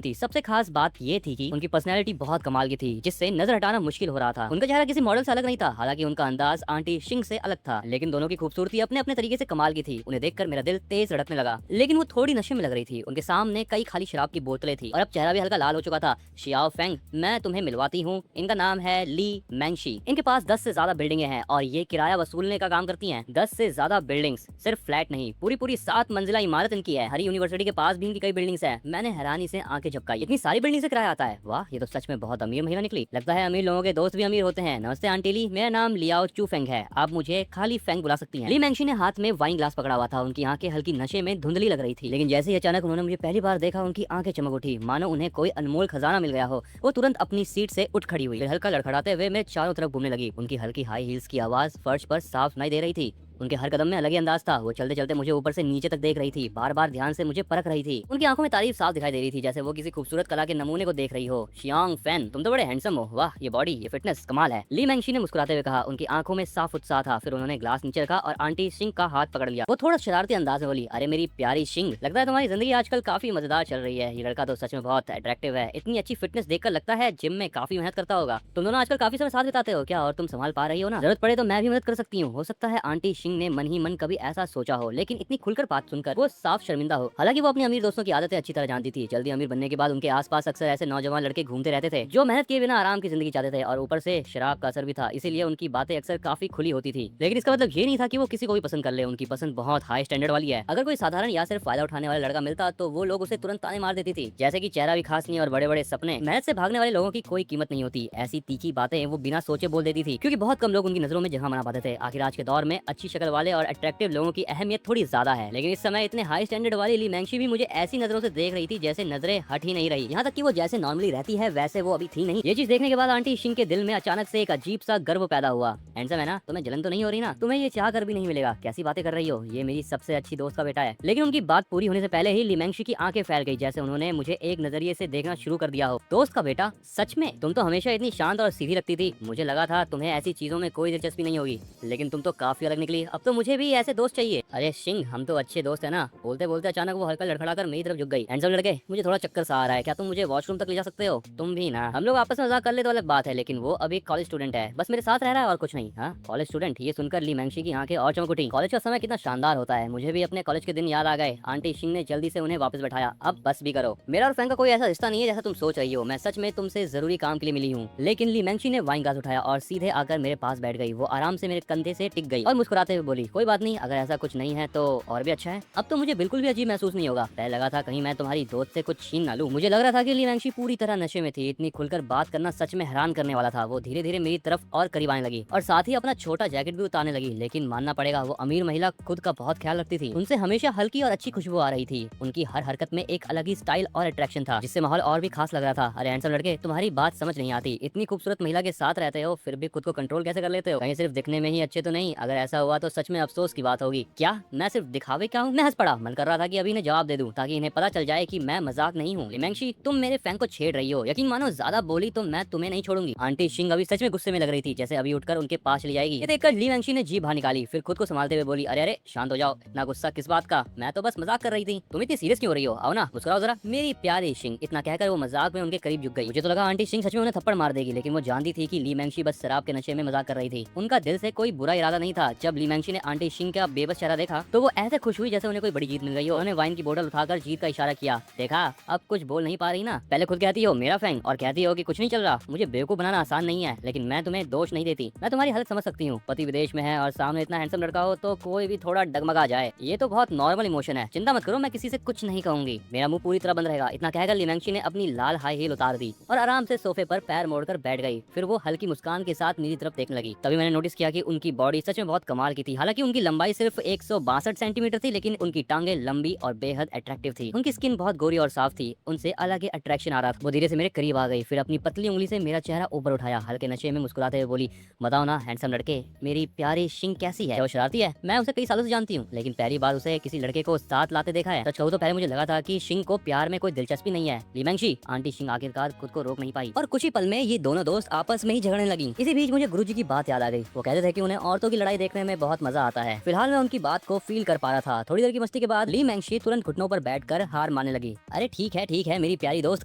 थी। सबसे खास बात ये थी कि उनकी पर्सनैलिटी बहुत कमाल की थी, जिससे नजर हटाना मुश्किल हो रहा था। उनका चेहरा किसी मॉडल से अलग नहीं था, हालांकि उनका अंदाज आंटी सिंह से अलग था, लेकिन दोनों की खूबसूरती अपने अपने तरीके से कमाल की थी। उन्हें देखकर मेरा दिल तेज धड़कने लगा, लेकिन वो थोड़ी नशे में लग रही थी। उनके सामने कई खाली शराब की बोतलें थी और अब चेहरा भी हल्का लाल हो चुका था। शियाओ फेंग, मैं तुम्हें मिलवाती हूँ। इनका नाम है ली मैंगशी। इनके पास 10 से ज्यादा बिल्डिंगें हैं और ये किराया वसूलने का काम करती हैं। 10 से ज्यादा बिल्डिंग्स, सिर्फ फ्लैट नहीं, पूरी पूरी 7 मंजिला इमारत इनकी है। हरी यूनिवर्सिटी के पास भी इनकी कई बिल्डिंग्स हैं। मैंने हैरानी से आंखें झपकाई, इतनी सारी बिल्डिंग से किराया आता है। वाह, ये तो सच में बहुत अमीर महिला निकली। लगता है अमीर लोगों के दोस्त भी अमीर होते हैं। नमस्ते आंटी ली, मेरा नाम लियाओ चू फेंग है, आप मुझे खाली फेंग बुला सकती हैं। ली मैंगशी ने हाथ में वाइन ग्लास पकड़ा हुआ था। उनकी आंखें हल्की नशे में धुंधली लग रही थी, लेकिन जैसे ही अचानक उन्होंने मुझे पहली बार देखा, उनकी आंखें चमक उठी, मानो उन्हें कोई अनमोल खजाना मिल गया हो। वो तुरंत अपनी सीट से उठ खड़ी हुई, हल्का लड़खड़ाते हुए मेरे चारों तरफ घूमने लगी। उनकी हल्की हाई हील्स की आवाज फर्श पर साफ सुनाई दे रही थी। उनके हर कदम में अलग ही अंदाज था। वो चलते चलते मुझे ऊपर से नीचे तक देख रही थी, बार बार ध्यान से मुझे परख रही थी। उनकी आंखों में तारीफ साफ दिखाई दे रही थी, जैसे वो किसी खूबसूरत कला के नमूने को देख रही हो। शियांग फैन, तुम तो बड़े हैंडसम हो। वाह, ये बॉडी, ये फिटनेस, कमाल है। ली मैंगशी ने मुस्कुराते हुए कहा। उनकी आंखों में साफ उत्साह था। फिर उन्होंने ग्लास नीचे रखा और आंटी सिंह का हाथ पकड़ लिया। वो थोड़ा शरारती अंदाज में बोली, अरे मेरी प्यारी सिंह, लगता है तुम्हारी जिंदगी आजकल काफी मजेदार चल रही है। ये लड़का तो सच में बहुत अट्रैक्टिव है। इतनी अच्छी फिटनेस देखकर लगता है जिम में काफी मेहनत करता होगा। तुम दोनों आजकल काफी समय साथ बिताते हो क्या, और तुम संभाल पा रही हो ना? जरूरत पड़े तो मैं भी मदद कर सकती हूँ। हो सकता है आंटी सिंह ने मन ही मन कभी ऐसा सोचा हो, लेकिन इतनी खुलकर बात सुनकर वो साफ शर्मिंदा हो। हालांकि वो अपनी अमीर दोस्तों की आदतें अच्छी तरह जानती थी। जल्दी अमीर बनने के बाद उनके आसपास अक्सर ऐसे नौजवान लड़के घूमते रहते थे जो मेहनत किए बिना आराम की जिंदगी चाहते थे, और ऊपर से शराब का असर भी था, इसीलिए उनकी बातें अक्सर काफी खुली होती थी। लेकिन इसका मतलब ये नहीं था कि वो किसी को भी पसंद कर ले। उनकी पसंद बहुत हाई स्टैंडर्ड वाली है। अगर कोई साधारण या सिर्फ फायदा उठाने वाला लड़का मिलता तो वो लोग उसे तुरंत ताने मार देती थी, जैसे कि चेहरा भी खास नहीं और बड़े बड़े सपने। मेहनत से भागने वाले लोगों की कोई कीमत नहीं होती। ऐसी तीखी बातें वो बिना सोचे बोल देती थी, क्योंकि बहुत कम लोग उनकी नजरों में जगह बना पाते थे। आखिर आज के दौर में अच्छी शक्ल वाले और अट्रैक्टिव लोगों की अहमियत थोड़ी ज्यादा है, लेकिन इस समय इतने हाई स्टैंडर्ड वाली ली मैंगशी भी मुझे ऐसी नजरों से देख रही थी जैसे नजरें हट ही नहीं रही। यहाँ तक कि वो जैसे नॉर्मली रहती है वैसे वो अभी थी नहीं। ये चीज देखने के बाद आंटी सिंह के दिल में अचानक से एक अजीब सा गर्व पैदा हुआ। हैंडसम है ना, तुम्हें जलन तो नहीं हो रही ना? तुम्हें ये चाह कर भी नहीं मिलेगा। कैसी बातें कर रही हो, ये मेरी सबसे अच्छी दोस्त का बेटा है। लेकिन उनकी बात पूरी होने से पहले ही ली मैंगशी की आंखें फैल गई, जैसे उन्होंने मुझे एक नजरिए से देखना शुरू कर दिया हो। दोस्त का बेटा? सच में? तुम तो हमेशा इतनी शांत और सीधी लगती थी। मुझे लगा था तुम्हें ऐसी चीजों में कोई दिलचस्पी नहीं होगी, लेकिन तुम तो काफी अलग निकली। अब तो मुझे भी ऐसे दोस्त चाहिए। अरे सिंह, हम तो अच्छे दोस्त है ना। बोलते बोलते अचानक वो हल्का लड़खड़ाकर मेरी तरफ झुक गई। हैंडसम लड़के, मुझे थोड़ा चक्कर सा आ रहा है, क्या तुम मुझे वॉशरूम तक ले जा सकते हो? तुम भी ना। हम लोग आपस में मजाक कर ले तो अलग बात है, लेकिन वो अभी कॉलेज स्टूडेंट है, बस मेरे साथ रह रहा है और कुछ नहीं। हाँ, कॉलेज स्टूडेंट? ये सुनकर ली मैंगशी की आंखें और चमक उठी। कॉलेज का समय कितना शानदार होता है, मुझे भी अपने कॉलेज के दिन याद आ गए। आंटी सिंह ने जल्दी से उन्हें वापस बैठाया। अब बस भी करो, मेरा और फैंग का कोई ऐसा रिश्ता नहीं है जैसा तुम सोच रही हो। मैं सच में तुमसे जरूरी काम के लिए मिली हूँ। लेकिन ली मैंगशी ने वाइन ग्लास उठाया और सीधे आकर मेरे पास बैठ गई। वो आराम से मेरे कंधे से टिक गई और मुस्कुराते हुए बोली, कोई बात नहीं, अगर ऐसा कुछ नहीं है तो और भी अच्छा है। अब तो मुझे बिल्कुल भी अजीब महसूस नहीं होगा। पहले लगा था कहीं मैं तुम्हारी दोस्त से कुछ छीन ना लूं। मुझे लग रहा था कि ली मैंगशी पूरी तरह नशे में थी। इतनी खुलकर बात करना सच में हैरान करने वाला था। वो धीरे धीरे मेरी तरफ और करीब आने लगी और साथ ही अपना छोटा जैकेट भी उतारने लगी। लेकिन मानना पड़ेगा, वो अमीर महिला खुद का बहुत ख्याल रखती थी। उनसे हमेशा हल्की और अच्छी खुशबू आ रही थी। उनकी हर हरकत में एक अलग ही स्टाइल और अट्रैक्शन था, जिससे माहौल और भी खास लग रहा था। अरे हैंडसम लड़के, तुम्हारी बात समझ नहीं आती। इतनी खूबसूरत महिला के साथ रहते हो, फिर भी खुद को कंट्रोल कैसे कर लेते हो? कहीं सिर्फ दिखने में ही अच्छे तो नहीं? अगर ऐसा हुआ तो सच में अफसोस की बात होगी। क्या मैं सिर्फ दिखावे क्या हूँ? मैं हंस पड़ा। मन कर रहा था कि अभी इन्हें जवाब दे दूं, ताकि इन्हें पता चल जाए कि मैं मजाक नहीं हूँ। ली मैंगशी, तुम मेरे फैन को छेड़ रही हो। यकीन मानो, ज्यादा बोली तो मैं तुम्हें नहीं छोड़ूंगी। आंटी सिंह अभी सच में गुस्से में लग रही थी, जैसे अभी उठकर उनके पास चली जाएगी। ये देखकर ली मैंगशी ने जीभ बाहर निकाली, फिर खुद को संभालते हुए बोली, अरे अरे शांत हो जाओ, इतना गुस्सा किस बात का? मैं तो बस मजाक कर रही थी। तुम इतनी सीरियस क्यों हो रही हो? आओ ना, मुस्कुराओ जरा। मेरी प्यारी सिंह, इतना कहकर वो मजाक में उनके करीब झुक गई। मुझे तो लगा आंटी सिंह सच में उन्हें थप्पड़ मार देगी, लेकिन वो जानती थी कि ली मैंगशी बस शराब के नशे में मजाक कर रही थी। उनका दिल से कोई बुरा इरादा नहीं था। जब ली मैंगशी ने आंटी सिंह का बेबस चेहरा देखा तो वो ऐसे खुश हुई जैसे उन्हें कोई बड़ी जीत मिल गई हो। उन्होंने वाइन की बोतल उठाकर जीत का इशारा किया। देखा, अब कुछ बोल नहीं पा रही ना? पहले खुद कहती हो मेरा फैंग और कहती हो कि कुछ नहीं चल रहा। मुझे बेवकूफ बनाना आसान नहीं है, लेकिन मैं तुम्हें दोष नहीं देती। मैं तुम्हारी हालत समझ सकती हूँ। पति विदेश में है और सामने इतना हैंडसम लड़का हो तो कोई भी थोड़ा डगमगा जाए, ये तो बहुत नॉर्मल इमोशन है। चिंता मत करो, मैं किसी से कुछ नहीं कहूंगी। मेरा मुंह पूरी तरह बंद रहेगा। इतना कहकर ली मैंगशी ने अपनी लाल हाई हील उतार दी और आराम से सोफे पर पैर मोड़कर बैठ गई। फिर वो हल्की मुस्कान के साथ मेरी तरफ देखने लगी। तभी मैंने नोटिस किया कि उनकी बॉडी सच में बहुत कमाल की की थी। हालांकि उनकी लंबाई सिर्फ 162 सेंटीमीटर थी, लेकिन उनकी टांगे लंबी और बेहद अट्रैक्टिव थी। उनकी स्किन बहुत गोरी और साफ थी, उनसे अलग ही अट्रैक्शन आ रहा था। वो धीरे से मेरे करीब आ गई, फिर अपनी पतली उंगली से मेरा चेहरा ऊपर उठाया, हल्के नशे में मुस्कुराते हुए बोली, बताओ ना हैंडसम लड़के, मेरी प्यारी शिंग कैसी है? वो शरारती है? मैं उसे कई सालों से जानती हूँ, लेकिन पहली बार उसे किसी लड़के को साथ लाते देखा है। सच कहूं तो पहले मुझे लगा था कि शिंग को प्यार में कोई दिलचस्पी नहीं है। लीमैंगशी, आंटी शिंग आखिरकार खुद को रोक नहीं पाई और कुछ ही पल में ये दोनों दोस्त आपस में ही झगड़ने लगी। इसी बीच मुझे गुरुजी की बात याद आ गई। वो कहते थे कि उन्हें औरतों की लड़ाई देखने में बहुत मजा आता है। फिलहाल मैं उनकी बात को फील कर पा रहा था। थोड़ी देर की मस्ती के बाद लीमैंगशी तुरंत घुटनों पर बैठकर हार मानने लगी। अरे ठीक है मेरी प्यारी दोस्त,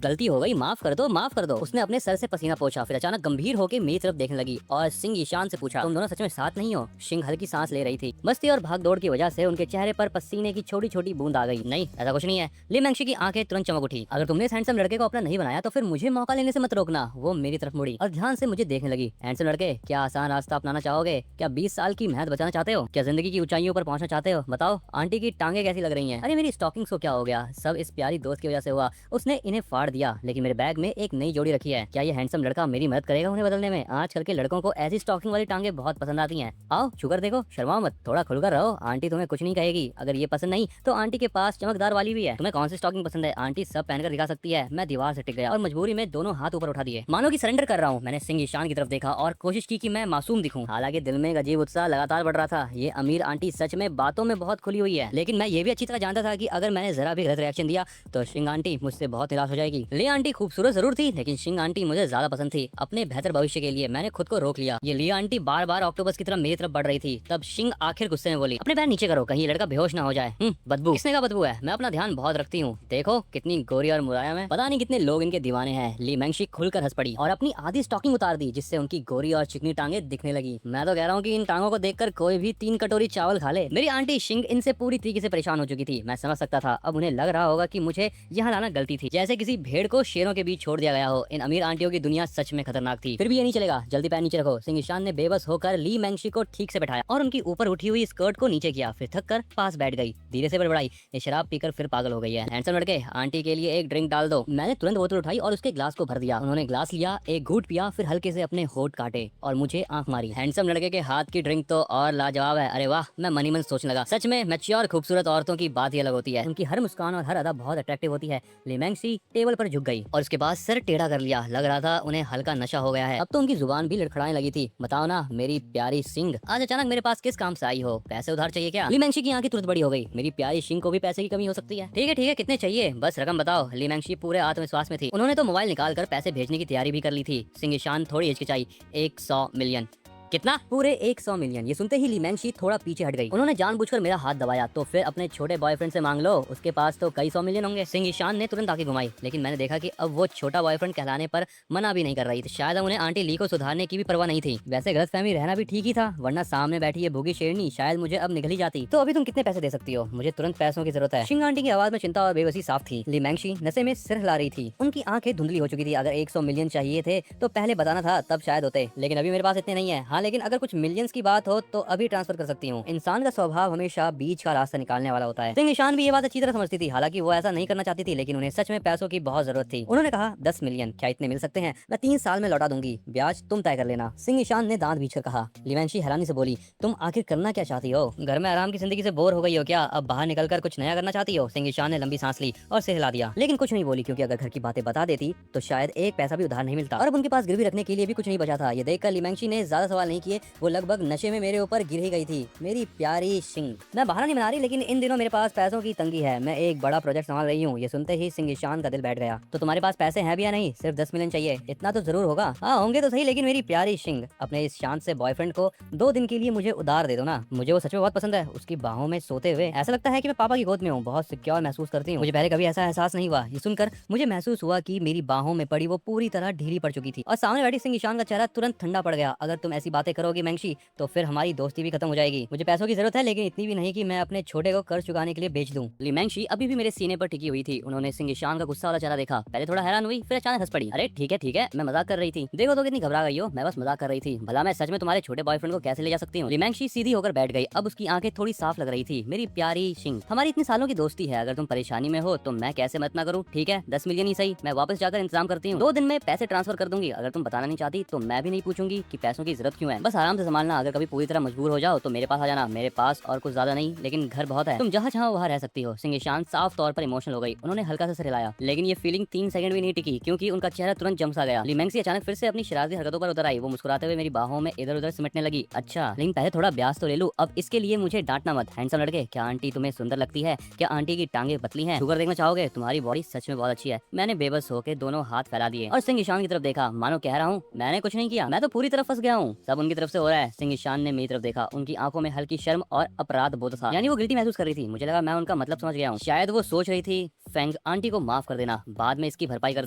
गलती हो गई, माफ कर दो, माफ कर दो। उसने अपने सर से पसीना पोंछा, फिर अचानक गंभीर होकर मेरी तरफ देखने लगी और सिंह ईशान से पूछा, तुम दोनों सच में साथ नहीं हो? सिंह हल्की सांस ले रही थी। मस्ती और भाग दौड़ की वजह से उनके चेहरे पर पसीने की छोटी छोटी बूंद आ गई। नहीं, ऐसा कुछ नहीं है। लीमैंगशी की आंखें तुरंत चमक उठी। अगर तुमने इस हैंडसम लड़के को अपना नहीं बनाया तो फिर मुझे मौका लेने से मत रोकना। वो मेरी तरफ मुड़ी और ध्यान से मुझे देखने लगी। हैंडसम लड़के, क्या आसान रास्ता अपनाना चाहोगे? क्या 20 साल की मेहनत बचाना चाहते हो? क्या जिंदगी की ऊंचाइयों पर पहुंचना चाहते हो? बताओ, आंटी की टांगे कैसी लग रही हैं? अरे मेरी स्टॉकिंग्स को क्या हो गया? सब इस प्यारी दोस्त की वजह से हुआ। उसने इन्हें फाड़ दिया, लेकिन मेरे बैग में एक नई जोड़ी रखी है। क्या ये हैंडसम लड़का मेरी मदद करेगा उन्हें बदलने में? आजकल के लड़कों को ऐसी स्टॉकिंग वाली टांगे बहुत पसंद आती हैं। आओ छूकर देखो, शर्माओ मत, थोड़ा खुलकर रहो, आंटी तुम्हें कुछ नहीं कहेगी। अगर ये पसंद नहीं तो आंटी के पास चमकदार वाली भी है। तुम्हें कौन सी स्टॉकिंग पसंद है? आंटी सब पहनकर दिखा सकती है। मैं दीवार से टिक गया और मजबूरी में दोनों हाथ ऊपर उठा दिए, मानो कि सरेंडर कर रहा हूँ। मैंने सिंह ईशान की तरफ देखा और कोशिश की कि मैं मासूम दिखूं। हालांकि दिल में एक अजीब उत्साह लगातार बढ़ रहा था। ये अमीर आंटी सच में बातों में बहुत खुली हुई है, लेकिन मैं ये भी अच्छी तरह जानता था कि अगर मैंने जरा भी गलत रिएक्शन दिया तो सिंह आंटी मुझसे बहुत निराश हो जाएगी। ले आंटी खूबसूरत जरूर थी, लेकिन सिंह आंटी मुझे ज्यादा पसंद थी। अपने बेहतर भविष्य के लिए मैंने खुद को रोक लिया। ये लिया आंटी बार बार ऑक्टोपस की तरफ मेरी तरफ बढ़ रही थी। तब सिंह आखिर गुस्से में बोली, अपने पैर नीचे करो, कहीं लड़का बेहोश ना हो जाए। बदबू? किसने का बदबू है? मैं अपना ध्यान बहुत रखती हूँ। देखो कितनी गोरी और मुलायम है, पता नहीं कितने लोग इनके दीवाने हैं। लीमैंगशी खुलकर हंस पड़ी और अपनी आधी स्टॉकिंग उतार दी, जिससे उनकी गोरी और चिकनी टांगे दिखने लगी। मैं तो कह रहा हूँ कि इन टांगों को देखकर कोई भी 3 कटोरी चावल खा ले। मेरी आंटी शिंग इनसे पूरी तरीके से परेशान हो चुकी थी। मैं समझ सकता था अब उन्हें लग रहा होगा कि मुझे यहाँ लाना गलती थी, जैसे किसी भेड़ को शेरों के बीच छोड़ दिया गया हो। इन अमीर आंटियों की दुनिया सच में खतरनाक थी। फिर भी ये नहीं चलेगा, जल्दी पैर नीचे रखो। सिंह ईशान ने बेबस होकर लीमैंगशी को ठीक से बैठाया और उनकी ऊपर उठी हुई स्कर्ट को नीचे किया, फिर थक कर पास बैठ गई। धीरे से बड़बड़ाई, ये शराब पीकर फिर पागल हो गई है। हैंडसम लड़के, आंटी के लिए एक ड्रिंक डाल दो। मैंने तुरंत बोतल उठाई और उसके ग्लास को भर दिया। उन्होंने ग्लास लिया, एक घूंट पिया, फिर हल्के से अपने होठ काटे और मुझे आंख मारी। हैंडसम लड़के के हाथ की ड्रिंक तो और लाजवाब है। अरे वाह, मैं मनी मन सोचने लगा। सच में मैच्योर खूबसूरत औरतों की बात ही अलग होती है। उनकी हर मुस्कान और हर अदा बहुत अट्रैक्टिव होती है। लीमैंगशी टेबल पर झुक गई और उसके बाद सर टेढ़ा कर लिया। लग रहा था उन्हें हल्का नशा हो गया है। अब तो उनकी जुबान भी लड़खड़ाने लगी थी। बताओ ना मेरी प्यारी सिंह, आज अचानक मेरे पास किस काम से आई हो? पैसे उधार चाहिए क्या? लीमैंगशी की आंखें तुरंत बड़ी हो गई। मेरी प्यारी सिंह को भी पैसे की कमी हो सकती है। ठीक है, कितने चाहिए? बस रकम बताओ। लीमैंगशी पूरे आत्मविश्वास में थी। उन्होंने तो मोबाइल निकाल कर पैसे भेजने की तैयारी भी कर ली थी। सिंह ईशान थोड़ी हिचकिचाई। 100 मिलियन। कितना? पूरे 100 मिलियन। ये सुनते ही लीमैंगशी थोड़ा पीछे हट गई। उन्होंने जानबूझकर मेरा हाथ दबाया। तो फिर अपने छोटे बॉयफ्रेंड से मांग लो, उसके पास तो कई 100 मिलियन होंगे। सिंह ईशान ने तुरंत आंखें घुमाई, लेकिन मैंने देखा कि अब वो छोटा बॉयफ्रेंड कहलाने पर मना भी नहीं कर रही थी। शायद अब उन्हें आंटी ली को सुधारने की भी परवाह नहीं थी। वैसे गलतफहमी रहना भी ठीक ही था, वरना सामने बैठी ये भूखी शेरनी शायद मुझे अब निगल ही जाती। तो अभी तुम कितने पैसे दे सकती हो? मुझे तुरंत पैसों की जरूरत है। सिंह आंटी की आवाज में चिंता और बेबसी साफ थी। लीमैंगशी नशे में सिर हिला रही थी। उनकी आंखें धुंधली हो चुकी थी। अगर 100 मिलियन चाहिए थे तो पहले बताना था, तब शायद होते, लेकिन अभी मेरे पास इतने नहीं है। हाँ, लेकिन अगर कुछ मिलियंस की बात हो तो अभी ट्रांसफर कर सकती हूँ। इंसान का स्वभाव हमेशा बीच का रास्ता निकालने वाला होता है। सिंह ईशान भी ये बात अच्छी तरह समझती थी। हालांकि वो ऐसा नहीं करना चाहती थी, लेकिन उन्हें सच में पैसों की बहुत जरूरत थी। उन्होंने कहा, 10 मिलियन। क्या इतने मिल सकते हैं? मैं 3 साल में लौटा दूंगी, ब्याज तुम तय कर लेना। सिंह ईशान ने दांत भींचकर कहा। लीमैंगशी हैरानी से बोली, तुम आखिर करना क्या चाहती हो? घर में आराम की जिंदगी से बोर हो गई हो क्या? अब बाहर निकलकर कुछ नया करना चाहती हो? सिंह ईशान ने लंबी सांस ली और सिर हिला दिया, लेकिन कुछ नहीं बोली, क्योंकि अगर घर की बातें बता देती तो शायद एक पैसा भी उधार नहीं मिलता और अब उनके पास गिरवी रखने के लिए भी कुछ नहीं बचा था। ये देखकर लीमैंगशी ने ज्यादा सवाल नहीं किए। वो लगभग नशे में मेरे ऊपर गिर ही गई थी। मेरी प्यारी सिंह, मैं बहाना नहीं बना रही, लेकिन इन दिनों मेरे पास पैसों की तंगी है। मैं एक बड़ा प्रोजेक्ट संभाल रही हूँ। ये सुनते ही सिंह ईशान का दिल बैठ गया। तो तुम्हारे पास पैसे हैं भी या नहीं? सिर्फ 10 मिलियन चाहिए? इतना तो जरूर होगा। हाँ, होंगे तो सही, लेकिन मेरी प्यारी सिंह, अपने इस शांत से बॉयफ्रेंड को 2 दिन के लिए मुझे उधार दे दो ना। मुझे वो सच में बहुत पसंद है। उसकी बाहों में सोते हुए ऐसा लगता है कि मैं पापा की गोद में हूँ। बहुत सिक्योर महसूस करती हूँ। मुझे पहले कभी ऐसा एहसास नहीं हुआ। ये सुनकर मुझे महसूस हुआ कि मेरी बाहों में पड़ी वो पूरी तरह ढीली पड़ चुकी थी और सामने बैठी सिंह ईशान का चेहरा तुरंत ठंडा पड़ गया। अगर तुम ऐसी बातें करोगी मैंगशी, तो फिर हमारी दोस्ती भी खत्म हो जाएगी। मुझे पैसों की जरूरत है, लेकिन इतनी भी नहीं कि मैं अपने छोटे को कर्ज चुकाने के लिए बेच दूं। लीमैंगशी अभी भी मेरे सीने पर टिकी हुई थी। उन्होंने सिंह ईशान का गुस्सा वाला चेहरा देखा। पहले थोड़ा हैरान हुई, फिर अचानक हंस पड़ी। अरे ठीक है, मैं मजाक कर रही थी। देखो तो कितनी घबरा गई हो। मैं बस मजाक कर रही थी। भला मैं सच में तुम्हारे छोटे बॉयफ्रेंड को कैसे ले जा सकती हूँ? लीमैंगशी सीधी होकर बैठ गई। अब उसकी आंखें थोड़ी साफ लग रही थी। मेरी प्यारी सिंह, हमारी इतनी सालों की दोस्ती है। अगर तुम परेशानी में हो तो मैं कैसे मत ना करूँ? ठीक है, 10 मिलियन ही सही। मैं वापस जाकर इंतजाम करती हूँ। 2 दिन में पैसे ट्रांसफर कर दूंगी। अगर तुम बताना नहीं चाहती तो मैं भी नहीं पूछूंगी कि पैसों की जरूरत क्यों क्यों है? बस आराम से संभालना, अगर कभी पूरी तरह मजबूर हो जाओ तो मेरे पास आ जाना। मेरे पास और कुछ ज्यादा नहीं, लेकिन घर बहुत है, तुम जहाँ चाहो वहाँ रह सकती हो। सिंह ईशान साफ तौर पर इमोशनल हो गई। उन्होंने हल्का सा सिर हिलाया, लेकिन ये फीलिंग 3 सेकंड भी नहीं टिकी, क्योंकि उनका चेहरा तुरंत जम सा गया। ली मैंगसी अचानक फिर से अपनी शरारती हरकतों पर उतर आई। वो मुस्कुराते हुए मेरी बाहों में इधर उधर सिमटने लगी। अच्छा, लेकिन पहले थोड़ा ब्याज तो ले लूं, अब इसके लिए मुझे डांटना मत। हैंडसम लड़के, क्या आंटी तुम्हें सुंदर लगती है? क्या आंटी की टांगे पतली हैं? शुगर देखना चाहोगे? तुम्हारी बॉडी सच में बहुत अच्छी है। मैंने बेबस होकर दोनों हाथ फैला दिए और सिंह ईशान की तरफ देखा, मानो कह रहा हूँ मैंने कुछ नहीं किया, मैं तो पूरी तरह फंस गया हूँ, सब उनकी तरफ से हो रहा है। सिंह ईशान ने मेरी तरफ देखा, उनकी आंखों में हल्की शर्म और अपराध बोध था, यानी वो गिल्टी महसूस कर रही थी। मुझे लगा मैं उनका मतलब समझ गया हूँ। शायद वो सोच रही थी, फेंग आंटी को माफ कर देना, बाद में इसकी भरपाई कर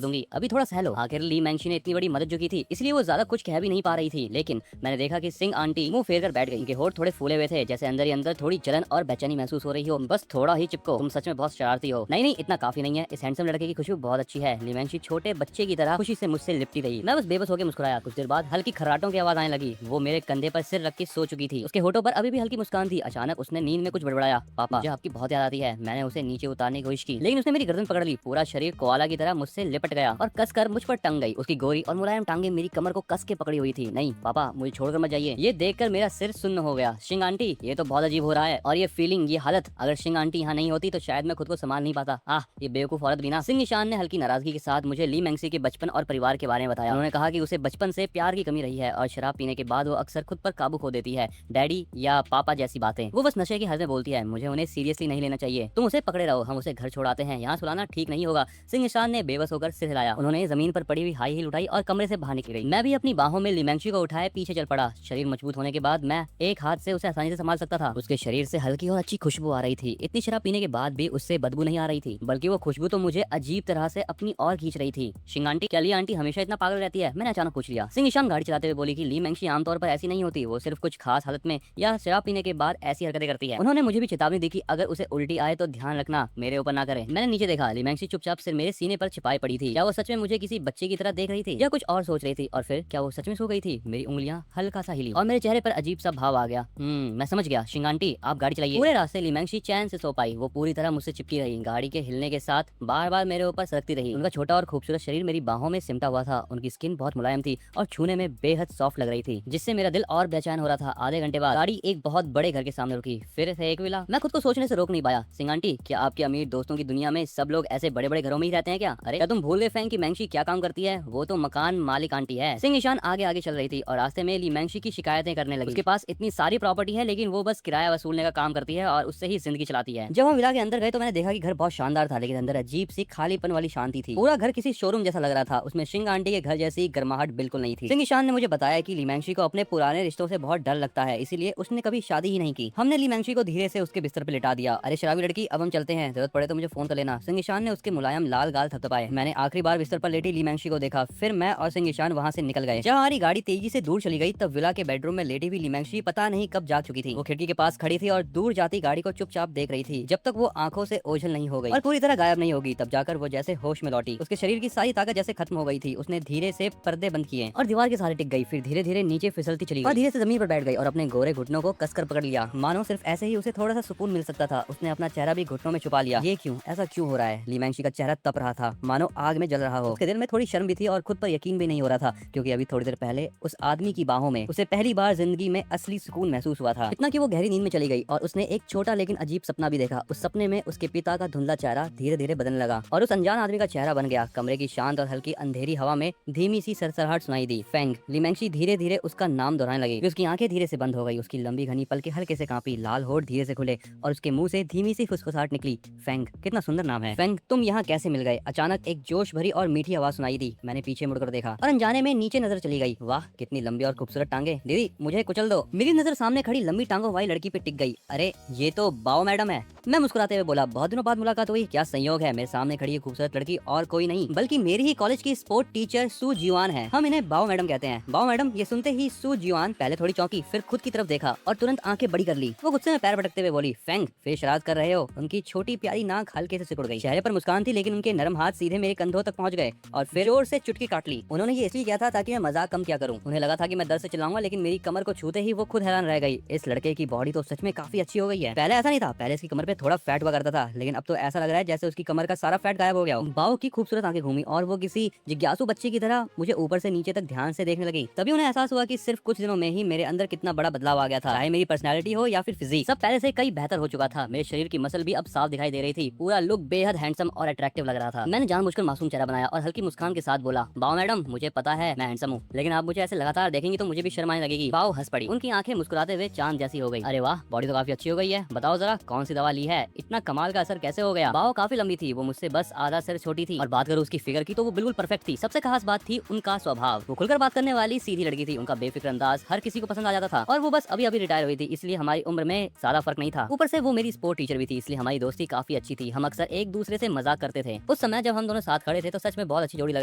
दूंगी, अभी थोड़ा सह लो। आखिर ली मैंगशी ने इतनी बड़ी मदद जो की थी, इसलिए वो ज्यादा कुछ कह भी नहीं पा रही थी। लेकिन मैंने देखा कि सिंह आंटी मुंह फेर कर बैठ गई। उनके होठ थोड़े फूले हुए थे, जैसे अंदर ही अंदर थोड़ी जलन और बेचैनी महसूस हो रही हो। बस थोड़ा ही चिपको, तुम सच में बहुत शरारती हो। नहीं नहीं, इतना काफी नहीं है, इस हैंडसम लड़के की खुशबू बहुत अच्छी है। ली मैंगशी छोटे बच्चे की तरह खुशी से मुझसे लिपटी रही। मैं बस बेबस होकर मुस्कुराया। कुछ देर बाद हल्की खर्राटों की आवाज आने लगी। वो मेरे कंधे पर सिर रख के सो चुकी थी। उसके होठों पर अभी भी हल्की मुस्कान थी। अचानक उसने नींद में कुछ बड़बड़ाया, पापा मुझे आपकी बहुत याद आती है। मैंने उसे नीचे उतारने की कोशिश की, लेकिन उसने मेरी गर्दन पकड़ ली। पूरा शरीर कोआला की तरह मुझसे लिपट गया और कसकर मुझ पर टंग गई। उसकी गोरी और मुलायम टांगे मेरी कमर को कस के पकड़ी हुई थी। नहीं पापा, मुझे छोड़कर मत जाइए। ये देखकर मेरा सिर सुन्न हो गया। सिंह आंटी, ये तो बहुत अजीब हो रहा है, और ये फीलिंग, ये हालत, अगर सिंह आंटी यहाँ नहीं होती तो शायद मैं खुद को संभाल नहीं पाता। ये बेवकूफ औरत बिना। सिंह ईशान ने हल्की नाराजगी के साथ मुझे ली मैंगसी के बचपन और परिवार के बारे में बताया। उन्होंने कहा कि उसे बचपन से प्यार की कमी रही है और शराब पीने के बाद वो अक्सर खुद पर काबू खो देती है। डैडी या पापा जैसी बातें वो बस नशे की हद में बोलती है। मुझे उन्हें सीरियसली नहीं लेना चाहिए। तुम उसे पकड़े रहो, हम उसे घर छोड़ाते हैं, यहाँ सुलाना ठीक नहीं होगा। सिंह ईशान ने बेबस होकर सिर हिलाया। उन्होंने जमीन पर पड़ी हुई हाई हील उठाई और कमरे से बाहर निकल गई। मैं भी अपनी बाहों में ली मैंगशी को उठाए पीछे चल पड़ा। शरीर मजबूत होने के बाद मैं एक हाथ से उसे आसानी से संभाल सकता था। उसके शरीर से हल्की और अच्छी खुशबू आ रही थी। इतनी शराब पीने के बाद भी उससे बदबू नहीं आ रही थी, बल्कि वो खुशबू तो मुझे अजीब तरह से अपनी ओर खींच रही थी। सिंह आंटी, क्या ली आंटी हमेशा इतना पागल रहती है? मैंने अचानक पूछ लिया। सिंह ईशान गाड़ी चलाते हुए बोली कि ली मैंगशी आमतौर पर ऐसी नहीं होती, वो सिर्फ कुछ खास हालत में या शराब पीने के बाद ऐसी हरकतें करती है। उन्होंने मुझे भी चेतावनी दी कि अगर उसे उल्टी आए तो ध्यान रखना मेरे ऊपर ना करे। मैंने नीचे देखा, ली मैंगशी चुपचाप सिर मेरे सीने पर छिपाई पड़ी थी। क्या वो सच में मुझे किसी बच्चे की तरह देख रही थी या कुछ और सोच रही थी? और फिर क्या वो सच में सो गई थी? मेरी उंगलियां हल्का सा हिली और मेरे चेहरे पर अजीब सा भाव आ गया। मैं समझ गया। सिंह आंटी, आप गाड़ी चलाइए। पूरे रास्ते ली मैंगशी चैन से सो पाई। वो पूरी तरह मुझसे चिपकी रही, गाड़ी के हिलने के साथ बार बार मेरे ऊपर सरकती रही। उनका छोटा और खूबसूरत शरीर मेरी बाहों में सिमटा हुआ था। उनकी स्किन बहुत मुलायम थी और छूने में बेहद सॉफ्ट लग रही थी, जिससे मेरा दिल और बेचैन हो रहा था। आधे घंटे बाद गाड़ी एक बहुत बड़े घर के सामने रुकी। फिर से एक विला। मैं खुद को सोचने से रोक नहीं पाया। सिंह आंटी, क्या आपके अमीर दोस्तों की दुनिया में सब लोग ऐसे बड़े बड़े घरों में ही रहते हैं क्या? अरे क्या तुम भूल गए फैंग की मैंगशी क्या काम करती है? वो तो मकान मालिक आंटी है। सिंह ईशान आगे आगे चल रही थी और रास्ते में ली मैंगशी की शिकायतें करने लगी। उसके पास इतनी सारी प्रॉपर्टी है, लेकिन वो बस किराया वसूलने का काम करती है और उससे ही जिंदगी चलाती है। जब हम विला के अंदर गए तो मैंने देखा कि घर बहुत शानदार था, लेकिन अंदर अजीब सी खालीपन वाली शांति थी। पूरा घर किसी शोरूम जैसा लग रहा था। उसमें सिंह आंटी के घर जैसी गर्माहट बिल्कुल नहीं थी। सिंह ईशान ने मुझे बताया कि ली मैंगशी को अपने पुराने रिश्तों से बहुत डर लगता है, इसीलिए उसने कभी शादी ही नहीं की। हमने ली मैंगशी को धीरे से उसके बिस्तर पर लिटा दिया। अरे शराबी लड़की, अब हम चलते हैं, जरूरत पड़े तो मुझे फोन कर लेना। सिंह ईशान ने उसके मुलायम लाल गाल थपथपाए। मैंने आखिरी बार बिस्तर पर लेटी ली मैंगशी को देखा। फिर मैं और सिंह ईशान वहाँ से निकल गए। जब हमारी गाड़ी तेजी से दूर चली गई तब विला के बेडरूम में लेटी हुई ली मैंगशी पता नहीं कब जाग चुकी थी। वो खिड़की के पास खड़ी थी और दूर जाती गाड़ी को चुपचाप देख रही थी, जब तक वो आंखों से ओझल नहीं हो गई और पूरी तरह गायब नहीं होगी। तब जाकर वो जैसे होश में लौटी। उसके शरीर की सारी ताकत जैसे खत्म हो गई थी। उसने धीरे से पर्दे बंद किए और दीवार के सहारे टिक गई। फिर धीरे धीरे नीचे फिसलती चली गई और धीरे से जमीन पर बैठ गई और अपने गोरे घुटनों को कसकर पकड़ लिया, मानो सिर्फ ऐसे ही उसे थोड़ा सा सुकून मिल सकता था। उसने अपना चेहरा भी घुटनों में छुपा लिया। ये क्यों, ऐसा क्यों हो रहा है? ली मैंगशी का चेहरा तप रहा था, मानो आग में जल रहा हो। उसके दिल में थोड़ी शर्म भी थी और खुद पर यकीन भी नहीं हो रहा था, क्योंकि अभी थोड़ी देर पहले उस आदमी की बाहों में उसे पहली बार जिंदगी में असली सुकून महसूस हुआ था। इतना कि वो गहरी नींद में चली गई और उसने एक छोटा लेकिन अजीब सपना भी देखा। उस सपने में उसके पिता का धुंधला चेहरा धीरे धीरे बदलने लगा और उस अनजान आदमी का चेहरा बन गया। कमरे की शांत और हल्की अंधेरी हवा में धीमी सी सरसराहट सुनाई दी, फेंग। ली मैंगशी धीरे धीरे उसका नाम दोहराने लगी। फिर उसकी आंखें धीरे से बंद हो गई। उसकी लंबी घनी पलकें हल्के से कांपी, लाल होठ धीरे से खुले और उसके मुंह से धीमी सी फुसफुसाहट निकली, फेंग। कितना सुंदर नाम है। फेंग, तुम यहाँ कैसे मिल गए? अचानक एक जोश भरी और मीठी आवाज सुनाई दी। मैंने पीछे मुड़कर देखा और अनजाने में नीचे नजर चली गई। वाह, कितनी लंबी और खूबसूरत टांगे। दीदी, मुझे कुचल दो। मेरी नजर सामने खड़ी लंबी टांगों वाली लड़की पे टिक गई। अरे ये तो बाओ मैडम है। मैं मुस्कुराते हुए बोला, बहुत दिनों बाद मुलाकात हुई। क्या संयोग है, मेरे सामने खड़ी खूबसूरत लड़की और कोई नहीं बल्कि मेरी ही कॉलेज की स्पोर्ट टीचर सू जिवान है। हम इन्हें बाओ मैडम कहते हैं। बाओ मैडम, ये सुनते ही सू जिवान पहले थोड़ी चौंकी, फिर खुद की तरफ देखा और तुरंत आंखें बड़ी कर ली। वो गुस्से में पैर पटकते हुए बोली, फेंग, फिर शरारत कर रहे हो? उनकी छोटी प्यारी नाक हल्के से सिकुड़ गई। चेहरे पर मुस्कान थी, लेकिन उनके नरम हाथ सीधे मेरे कंधों तक पहुंच गए और फिर जोर से चुटकी काट ली। उन्होंने ये इसलिए किया था ताकि मैं मजाक कम क्या करूं। उन्हें लगा था कि मैं दर्द से चिल्लाऊंगा, लेकिन मेरी कमर को छूते ही वो खुद हैरान रह गई। इस लड़के की बॉडी तो सच में काफी अच्छी हो गई है। पहले ऐसा नहीं था, पहले इसकी कमर पे थोड़ा फैट हुआ करता था, लेकिन अब तो ऐसा लग रहा है जैसे उसकी कमर का सारा फैट गायब हो गया हो। बाओ की खूबसूरत आंखें घूमी और वो किसी जिज्ञासु बच्चे की तरह मुझे ऊपर से नीचे तक ध्यान से देखने लगी। तभी उन्हें एहसास हुआ कि सिर्फ कुछ दिनों में ही मेरे अंदर कितना बड़ा बदलाव आ गया था, चाहे मेरी पर्सनैलिटी हो या फिर फिजिक, सब पहले से कई बेहतर हो चुका था। मेरे शरीर की मसल भी अब साफ दिखाई दे रही थी, पूरा लुक बेहद हैंडसम और अट्रैक्टिव लग रहा था। मैंने जानबूझकर मासूम चेहरा बनाया और हल्की मुस्कान के साथ बोला, बाओ मैडम, मुझे पता है मैं हैंडसम हूँ, लेकिन आप मुझे ऐसे लगातार देखेंगी तो मुझे भी शर्म आने लगेगी। बाओ हंस पड़ी, उनकी आंखें मुस्कुराते हुए चांद जैसी हो गई। अरे वाह, बॉडी तो काफी अच्छी हो गई है, बताओ जरा कौन सी दवा ली है, इतना कमाल का असर कैसे हो गया। बाओ काफी लंबी थी, वो मुझसे बस आधा सिर छोटी थी, और बात करूँ उसकी फिगर की तो वो बिल्कुल परफेक्ट थी। सबसे खास बात थी उनका स्वभाव, वो खुलकर बात करने वाली सीधी लड़की थी, उनका बेफिक्र अंदाज हर किसी को पसंद आ जाता था। और वो बस अभी अभी रिटायर हुई थी, इसलिए हमारी उम्र में ज्यादा फर्क नहीं था। ऊपर से वो मेरी स्पोर्ट टीचर भी थी, इसलिए हमारी दोस्ती काफी अच्छी थी। हम अक्सर एक दूसरे से मजाक करते थे। उस समय जब हम दोनों साथ खड़े थे तो सच में बहुत अच्छी जोड़ी लग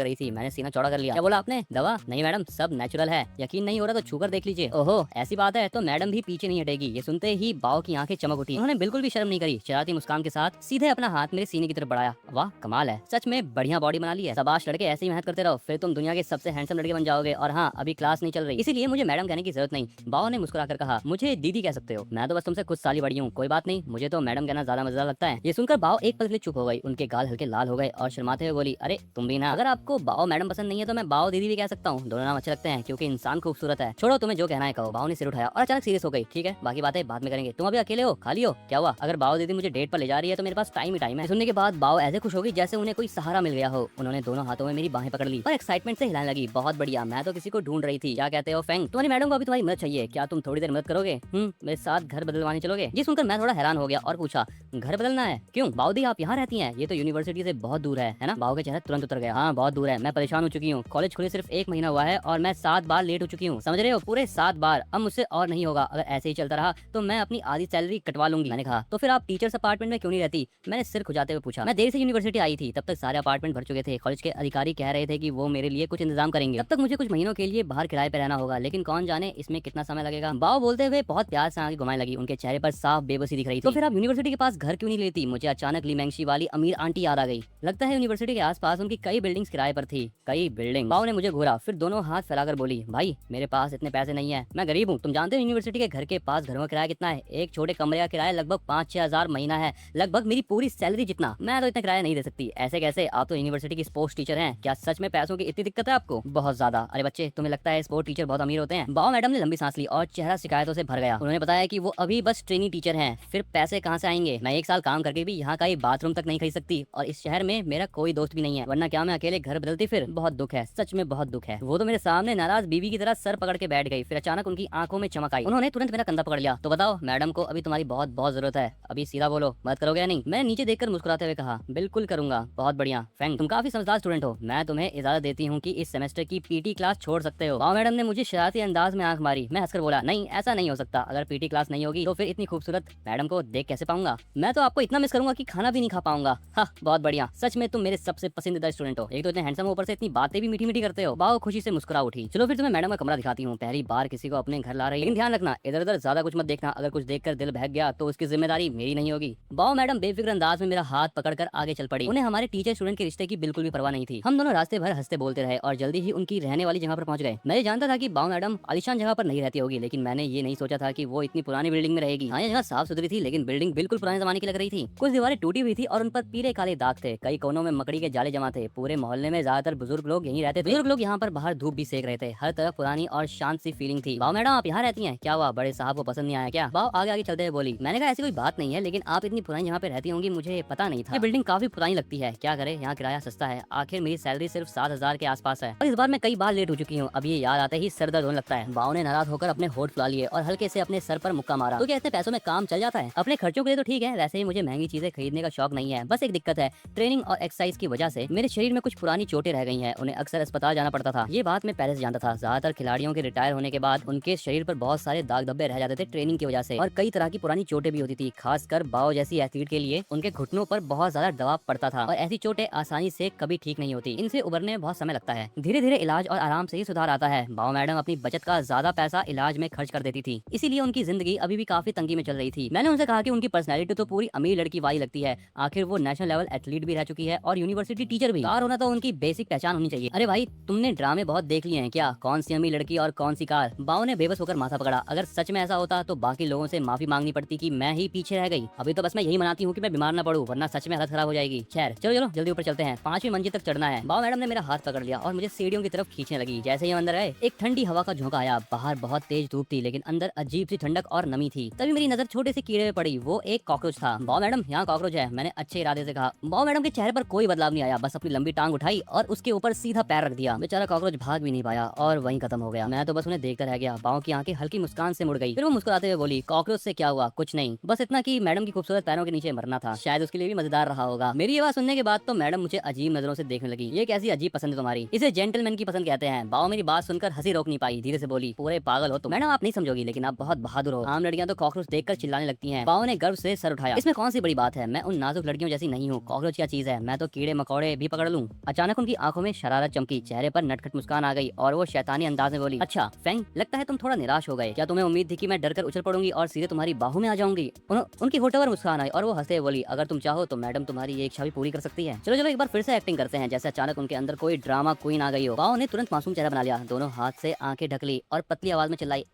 रही थी। मैंने सीना चौड़ा कर लिया। क्या बोला आपने? दवा नहीं मैडम, सब नेचुरल है, यकीन नहीं हो रहा तो छूकर देख लीजिए। ओहो, ऐसी बात है तो मैडम भी पीछे नहीं हटेगी। ये सुनते ही बाओ की आंखें चमक उठी, उन्होंने बिल्कुल भी शर्म नहीं करी, शरारती मुस्कान के साथ सीधे अपना हाथ मेरे सीने की तरफ बढ़ाया। वाह कमाल है, सच में बढ़िया बॉडी बना ली है। शाबाश लड़के, ऐसे ही मेहनत करते रहो, फिर तुम दुनिया के सबसे हैंडसम लड़के बन जाओगे। और हाँ, अभी क्लास नहीं चल रही, इसीलिए मुझे मैडम कहने की जरूरत नहीं। बाओ ने मुस्कुराकर कहा, मुझे दीदी कह सकते हो, मैं तो बस तुमसे कुछ साल ही बड़ी हूँ। कोई बात नहीं, मुझे तो मैडम कहना ज्यादा मजेदार लगता है। ये सुनकर बाओ एक पल के लिए चुप हो गई, उनके गाल हल्के लाल हो गए और शर्माते हुए बोली, अरे तुम भी ना, अगर आपको बाओ मैडम पसंद नहीं है तो मैं बाओ दीदी भी कह सकता हूँ, दोनों नाम अच्छे लगते हैं क्योंकि इंसान खूबसूरत है। छोड़ो, तुम्हें जो कहना है कहो। बाओ ने सिर उठाया और अचानक सीरियस हो गई। ठीक है, बाकी बातें बाद में करेंगे, तुम अभी अकेले हो, खाली हो? क्या हुआ, अगर बाओ दीदी मुझे डेट पर ले जा रही है तो मेरे पास टाइम ही टाइम है। सुनने के बाद बाओ ऐसे खुश हो गई जैसे उन्हें कोई सहारा मिल गया हो। उन्होंने दोनों हाथों में मेरी बाहें पकड़ ली और एक्साइटमेंट से हिलाने लगी। बहुत बढ़िया, मैं तो किसी को ढूंढ रही थी। क्या कहते हो फेंग, तुम्हारी मैडम को अभी तुम्हारी मदद चाहिए, क्या तुम थोड़ी देर मदद करोगे? मेरे साथ घर बदलवाने चलोगे? ये सुनकर मैं थोड़ा हैरान हो गया और पूछा, घर बदलना है? क्यों बाओ दी, आप यहाँ रहती हैं? ये तो यूनिवर्सिटी से बहुत दूर है ना? बाओ के चेहरे तुरंत उतर गया। हाँ बहुत दूर है, मैं परेशान हो चुकी हूँ, कॉलेज खुले सिर्फ 1 महीना हुआ है और मैं 7 बार लेट हो चुकी हूँ, समझ रहे हो? पूरे 7 बार। अब मुझसे और नहीं होगा, अगर ऐसे ही चलता रहा तो मैं अपनी आधी सैलरी कटवा लूंगी। मैंने कहा, तो फिर आप टीचर्स अपार्टमेंट में क्यों नहीं रहती? मैंने सिर खुजाते हुए पूछा। मैं देर से यूनिवर्सिटी आई थी, तब तक सारे अपार्टमेंट भर चुके थे। कॉलेज के अधिकारी कह रहे थे कि वो मेरे लिए कुछ इंतजाम करेंगे, तब तक मुझे कुछ महीनों के लिए बाहर किराए पे रहना होगा, लेकिन कौन जाने इसमें कितना समय लगेगा। बाओ बोलते हुए बहुत प्यार से आगे घुमाने लगी, उनके चेहरे पर साफ बेबसी दिख रही थी। तो फिर आप यूनिवर्सिटी के पास घर क्यों नहीं लेती? मुझे अचानक लीमेंगशी वाली अमीर आंटी याद आ गई। लगता है यूनिवर्सिटी के आसपास उनकी कई बिल्डिंग्स किराए पर थी। कई बिल्डिंग? बाओ ने मुझे घूरा, फिर दोनों हाथ फैलाकर बोली, भाई मेरे पास इतने पैसे नहीं है, मैं गरीब हूँ। तुम जानते हो यूनिवर्सिटी के घर के पास घरों का किराया कितना है? एक छोटे कमरे का किराया लगभग 5-6 हजार महीना है, लगभग मेरी पूरी सैलरी जितना। मैं तो इतना किराया नहीं दे सकती। ऐसे कैसे? आप तो यूनिवर्सिटी की स्पोर्ट्स टीचर हैं, क्या सच में पैसों की इतनी दिक्कत है आपको? बहुत ज्यादा। अरे बच्चे, तुम्हें लगता है स्पोर्ट्स टीचर बहुत अमीर होते हैं? बाओ मैडम ने लंबी सांस ली और चेहरा शिकायतों से भर गया। उन्होंने बताया कि वो अभी बस ट्रेनी टीचर हैं, फिर पैसे कहाँ से आएंगे? मैं 1 साल काम करके भी यहाँ का एक बाथरूम तक नहीं खरीद सकती, और इस शहर में मेरा कोई दोस्त भी नहीं है, वरना क्या मैं अकेले घर बदलती? फिर बहुत दुख है, सच में बहुत दुख है। वो तो मेरे सामने नाराज बीवी की तरह सर पकड़ के बैठ गई, फिर अचानक उनकी आंखों में चमक आई। उन्होंने तुरंत मेरा कंधा पकड़ लिया। तो बताओ, मैडम को अभी तुम्हारी बहुत बहुत जरूरत है, अभी सीधा बोलो, मदद करोगे या नहीं? मैंने नीचे देखकर मुस्कुराते हुए कहा, बिल्कुल करूंगा। बहुत बढ़िया फैंग, तुम काफी समझदार स्टूडेंट हो, मैं तुम्हें इजाजत देती हूँ कि इस सेमेस्टर की पीटी क्लास छोड़ सकते हो। बाओ मैडम ने मुझे शरारती अंदाज में आंख मारी। मैं हंसकर बोला, नहीं ऐसा नहीं हो सकता, अगर पीटी क्लास नहीं होगी तो फिर इतनी खूबसूरत मैडम को देख कैसे पाऊंगा? मैं तो आपको इतना मिस करूंगा कि खाना भी नहीं खा पाऊंगा। हाँ बहुत बढ़िया, सच में तुम मेरे सबसे पसंदीदा स्टूडेंट हो, एक तो इतने हैंडसम हो, ऊपर से इतनी बातें भी मीठी मीठी करते हो। बाओ खुशी से मुस्कुरा उठी। चलो फिर तुम्हें मैडम का कमरा दिखाती हूँ, पहली बार किसी को अपने घर ला रही है, लेकिन ध्यान रखना इधर उधर ज्यादा कुछ मत देखना, अगर कुछ देखकर दिल बहक गया तो उसकी जिम्मेदारी मेरी नहीं होगी। बाओ मैडम बेफिक्र अंदाज में मेरा हाथ पकड़कर आगे चल पड़ी। उन्हें हमारे टीचर स्टूडेंट के रिश्ते की बिल्कुल भी परवाह नहीं थी। हम दोनों रास्ते भर हंसते बोलते रहे और जल्दी ही उनकी रहने वाली जगह पर पहुंच गए। मैं जानता था कि बाओ मैडम आलीशान जगह पर नहीं रहती होगी, लेकिन मैंने ये नहीं सोचा था कि वो इतनी पुरानी बिल्डिंग में रहेगी। हाँ, ये जगह साफ सुथरी थी, लेकिन बिल्डिंग बिल्कुल पुराने जमाने की लग रही थी। कुछ दीवारें टूटी हुई थी और उन पर पीले काले दाग थे, कई कोनों में मकड़ी के जाले जमा थे। पूरे मोहल्ले में ज्यादातर बुजुर्ग लोग यहीं रहते थे। बुजुर्ग लोग यहाँ पर बाहर धूप भी सेक रहे थे। हर तरफ पुरानी और शांत सी फीलिंग थी। बाओ मैडम, आप यहाँ रहती हैं? क्या हुआ, बड़े साहब को पसंद नहीं आया क्या? बाओ आगे आगे चलते हुए बोली। मैंने कहा, ऐसी कोई बात नहीं है, लेकिन आप इतनी पुरानी जगह पे रहती होंगी मुझे पता नहीं था। ये बिल्डिंग काफी पुरानी लगती है, क्या करे, यहाँ किराया सस्ता है। आखिर मेरी सैलरी सिर्फ 7 हजार के आसपास है और इस बार मैं कई बार लेट हो चुकी हूँ। अब ये याद आते ही सर दर्द होने लगता है। बाओ ने नाराज होकर अपने होठ फुला लिए और हल्के से अपने सर पर मुक्का मारा। तो क्या इतने पैसों में काम चल जाता है? अपने खर्चों के लिए तो ठीक है, वैसे ही मुझे महंगी चीजें खरीदने का शौक नहीं है। बस एक दिक्कत है, ट्रेनिंग और एक्सरसाइज की वजह से मेरे शरीर में कुछ पुरानी चोटें रह गई हैं, उन्हें अक्सर अस्पताल जाना पड़ता था। ये बात मैं पहले से जानता था। ज्यादातर खिलाड़ियों के रिटायर होने के बाद उनके शरीर पर बहुत सारे दाग धब्बे रह जाते थे ट्रेनिंग की वजह से, और कई तरह की पुरानी चोटें भी होती थी। खासकर बाओ जैसी एथलीट के लिए उनके घुटनों पर बहुत ज्यादा दबाव पड़ता था और ऐसी चोटें आसानी से कभी ठीक नहीं होती। इनसे उबरने में बहुत समय लगता है। धीरे धीरे इलाज और आराम से ही सुधार आता है। बाओ मैडम अपनी बचत का ज्यादा पैसा इलाज में खर्च कर देती थी, इसीलिए उनकी जिंदगी अभी भी काफी तंगी में चल रही थी। मैंने उनसे कहा कि उनकी पर्सनैलिटी तो पूरी अमीर लड़की वाली लगती है, आखिर वो नेशनल लेवल एथलीट भी रह चुकी है और यूनिवर्सिटी टीचर भी। कार होना तो उनकी बेसिक पहचान होनी चाहिए। अरे भाई, तुमने ड्रामे बहुत देख लिए हैं क्या? कौन सी अमीर लड़की और कौन सी कार? बाओ ने बेबस होकर माथा पकड़ा। अगर सच में ऐसा होता तो बाकी लोगों से माफी मांगनी पड़ती कि मैं ही पीछे रह गई। अभी तो बस मैं यही मनाती हूँ कि मैं बीमार न पड़ूं, वरना सच में हालत खराब हो जाएगी। खैर चलो चलो जल्दी ऊपर चलते हैं, 5वीं मंजिल तक चढ़ना है। बाओ मैडम ने मेरा हाथ पकड़ लिया और मुझे सीढ़ियों की तरफ खींचने लगी। जैसे ही हम अंदर आए, एक ठंडी ठंडी हवा का झोंका आया। बाहर बहुत तेज धूप थी लेकिन अंदर अजीब सी ठंडक और नमी थी। तभी मेरी नजर छोटे से कीड़े पे पड़ी। वो एक कॉकरोच था। बाओ मैडम, यहाँ कॉकरोच है, मैंने अच्छे इरादे से कहा। बाओ मैडम के चेहरे पर कोई बदलाव नहीं आया, बस अपनी लंबी टांग उठाई और उसके ऊपर सीधा पैर रख दिया। बेचारा कॉकरोच भाग भी नहीं पाया और वहीं खत्म हो गया। मैं तो बस उन्हें देखकर रह गया। बाओ की आंखें हल्की मुस्कान से मुड़ गई। फिर वो मुस्कुराते हुए बोली, कॉकरोच से क्या हुआ? कुछ नहीं, बस इतना कि मैडम की खूबसूरत पैरों के नीचे मरना था। शायद उसके लिए भी मजेदार रहा होगा। मेरी ये बात सुनने के बाद तो मैडम मुझे अजीब नजरों से देखने लगी। ये कैसी अजीब पसंद है तुम्हारी? इसे जेंटलमैन की पसंद कहते हैं। बाओ मेरी बात सुनकर हंसी रोक नहीं पाई, धीरे से बोली, पूरे पागल हो तुम। मैडम आप नहीं समझोगी, लेकिन आप बहुत बहादुर हो। आम लड़कियां तो कॉकरोच देखकर चिल्लाने लगती हैं। बाओ ने गर्व से सर उठाया। इसमें कौन सी बड़ी बात है? मैं उन नाजुक लड़कियों जैसी नहीं हूँ। कॉकरोच क्या चीज है? मैं तो कीड़े मकोड़े भी पकड़ लूं। अचानक उनकी आंखों में शरारत चमकी, चेहरे पर नटखट मुस्कान आ गई और वो शैतानी अंदाज में बोली, अच्छा फेंग, लगता है तुम थोड़ा निराश हो गए। क्या तुम्हें उम्मीद थी कि मैं डरकर उछल पड़ूंगी और सीधे तुम्हारी बाहों में आ जाऊंगी? उनकी होठों पर मुस्कान आई और वो हंसते बोली, अगर तुम चाहो तो मैडम तुम्हारी ये इच्छा भी पूरी कर सकती है। चलो चलो एक बार फिर से एक्टिंग करते हैं, जैसे अचानक उनके अंदर कोई ड्रामा क्वीन आ गई हो। बाओ ने तुरंत मासूम चेहरा बना लिया, दोनों हाथ से आंखें ढक ली और पतली आवाज में चिल्लाई,